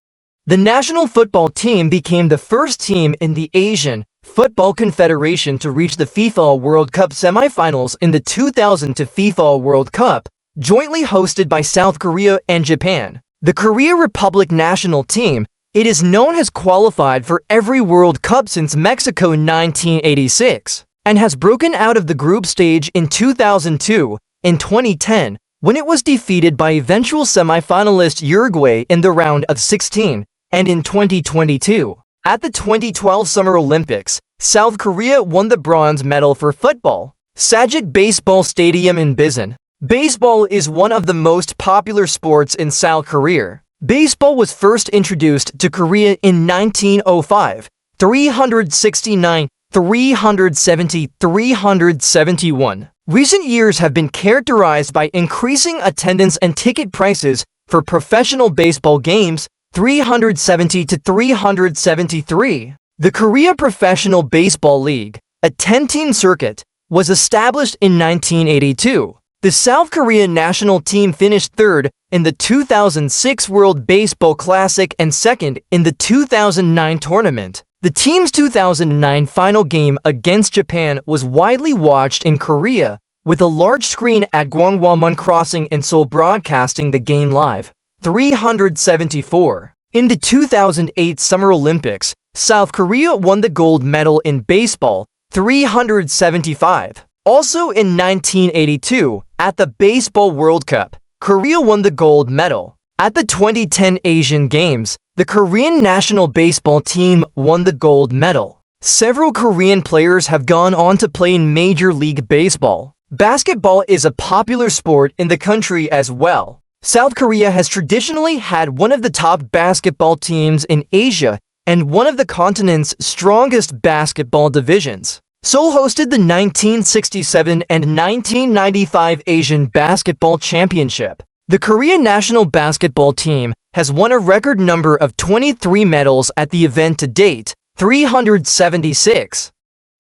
The national football team became the first team in the Asian Football Confederation to reach the FIFA World Cup semifinals in the 2002 FIFA World Cup, jointly hosted by South Korea and Japan. The Korea Republic national team, it is known, has qualified for every World Cup since Mexico in 1986, and has broken out of the group stage in 2002, in 2010, when it was defeated by eventual semi-finalist Uruguay in the round of 16, and in 2022. At the 2012 Summer Olympics, South Korea won the bronze medal for football. Sajik Baseball Stadium in Bisan. Baseball is one of the most popular sports in South Korea. Baseball was first introduced to Korea in 1905, 369, 370, 371. Recent years have been characterized by increasing attendance and ticket prices for professional baseball games, 370 to 373. The Korea Professional Baseball League, a 10-team circuit, was established in 1982. The South Korean national team finished third in the 2006 World Baseball Classic and second in the 2009 tournament. The team's 2009 final game against Japan was widely watched in Korea, with a large screen at Gwanghwamun Crossing and Seoul broadcasting the game live. 374. In the 2008 Summer Olympics, South Korea won the gold medal in baseball, 375. Also in 1982, at the Baseball World Cup, Korea won the gold medal. At the 2010 Asian Games, the Korean national baseball team won the gold medal. Several Korean players have gone on to play in Major League Baseball. Basketball is a popular sport in the country as well. South Korea has traditionally had one of the top basketball teams in Asia and one of the continent's strongest basketball divisions. Seoul hosted the 1967 and 1995 Asian Basketball Championship. The Korean national basketball team has won a record number of 23 medals at the event to date, 376.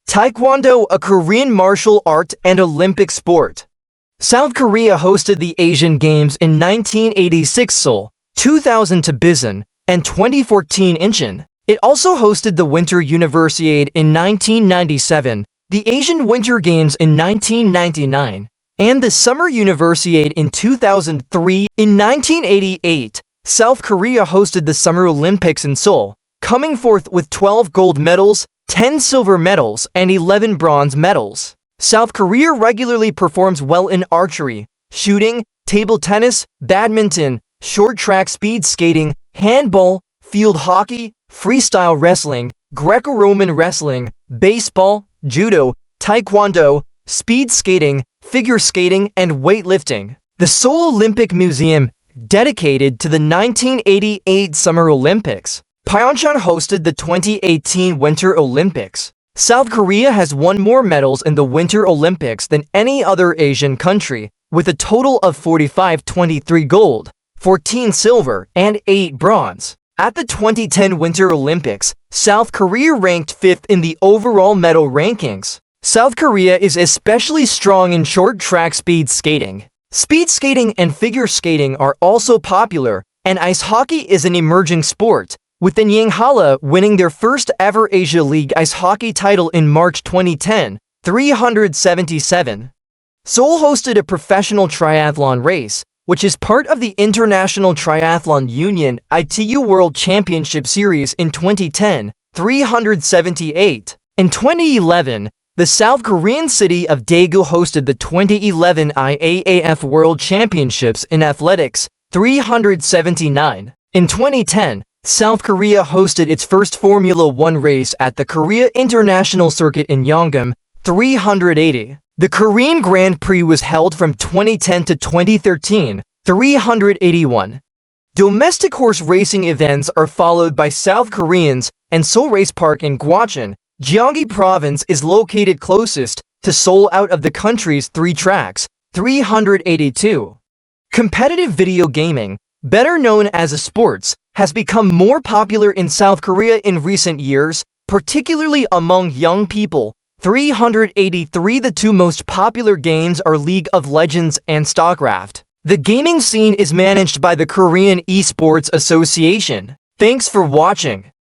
Taekwondo, a Korean martial art and Olympic sport. South Korea hosted the Asian Games in 1986 Seoul, 2000 to Bisan, and 2014 Incheon. It also hosted the Winter Universiade in 1997, the Asian Winter Games in 1999, and the Summer Universiade in 2003. In 1988, South Korea hosted the Summer Olympics in Seoul, coming forth with 12 gold medals, 10 silver medals, and 11 bronze medals. South Korea regularly performs well in archery, shooting, table tennis, badminton, short track speed skating, handball, field hockey, freestyle wrestling, Greco-Roman wrestling, baseball, judo, taekwondo, speed skating, figure skating, and weightlifting. The Seoul Olympic Museum, dedicated to the 1988 Summer Olympics. Pyeongchang hosted the 2018 Winter Olympics. South Korea has won more medals in the Winter Olympics than any other Asian country, with a total of 45, 23 gold, 14 silver, and 8 bronze. At the 2010 Winter Olympics, South Korea ranked 5th in the overall medal rankings. South Korea is especially strong in short track speed skating. Speed skating and figure skating are also popular, and ice hockey is an emerging sport, with the Nyanghala winning their first ever Asia League ice hockey title in March 2010, 377. Seoul hosted a professional triathlon race, which is part of the International Triathlon Union ITU World Championship Series in 2010, 378. In 2011, the South Korean city of Daegu hosted the 2011 IAAF World Championships in Athletics, 379. In 2010, South Korea hosted its first Formula One race at the Korea International Circuit in Yeongam, 380. The Korean Grand Prix was held from 2010 to 2013, 381. Domestic horse racing events are followed by South Koreans, and Seoul Race Park in Gwacheon, Gyeonggi Province is located closest to Seoul out of the country's 3 tracks, 382. Competitive video gaming, better known as esports, has become more popular in South Korea in recent years, particularly among young people, 383. The two most popular games are League of Legends and StarCraft. The gaming scene is managed by the Korean Esports Association. Thanks for watching.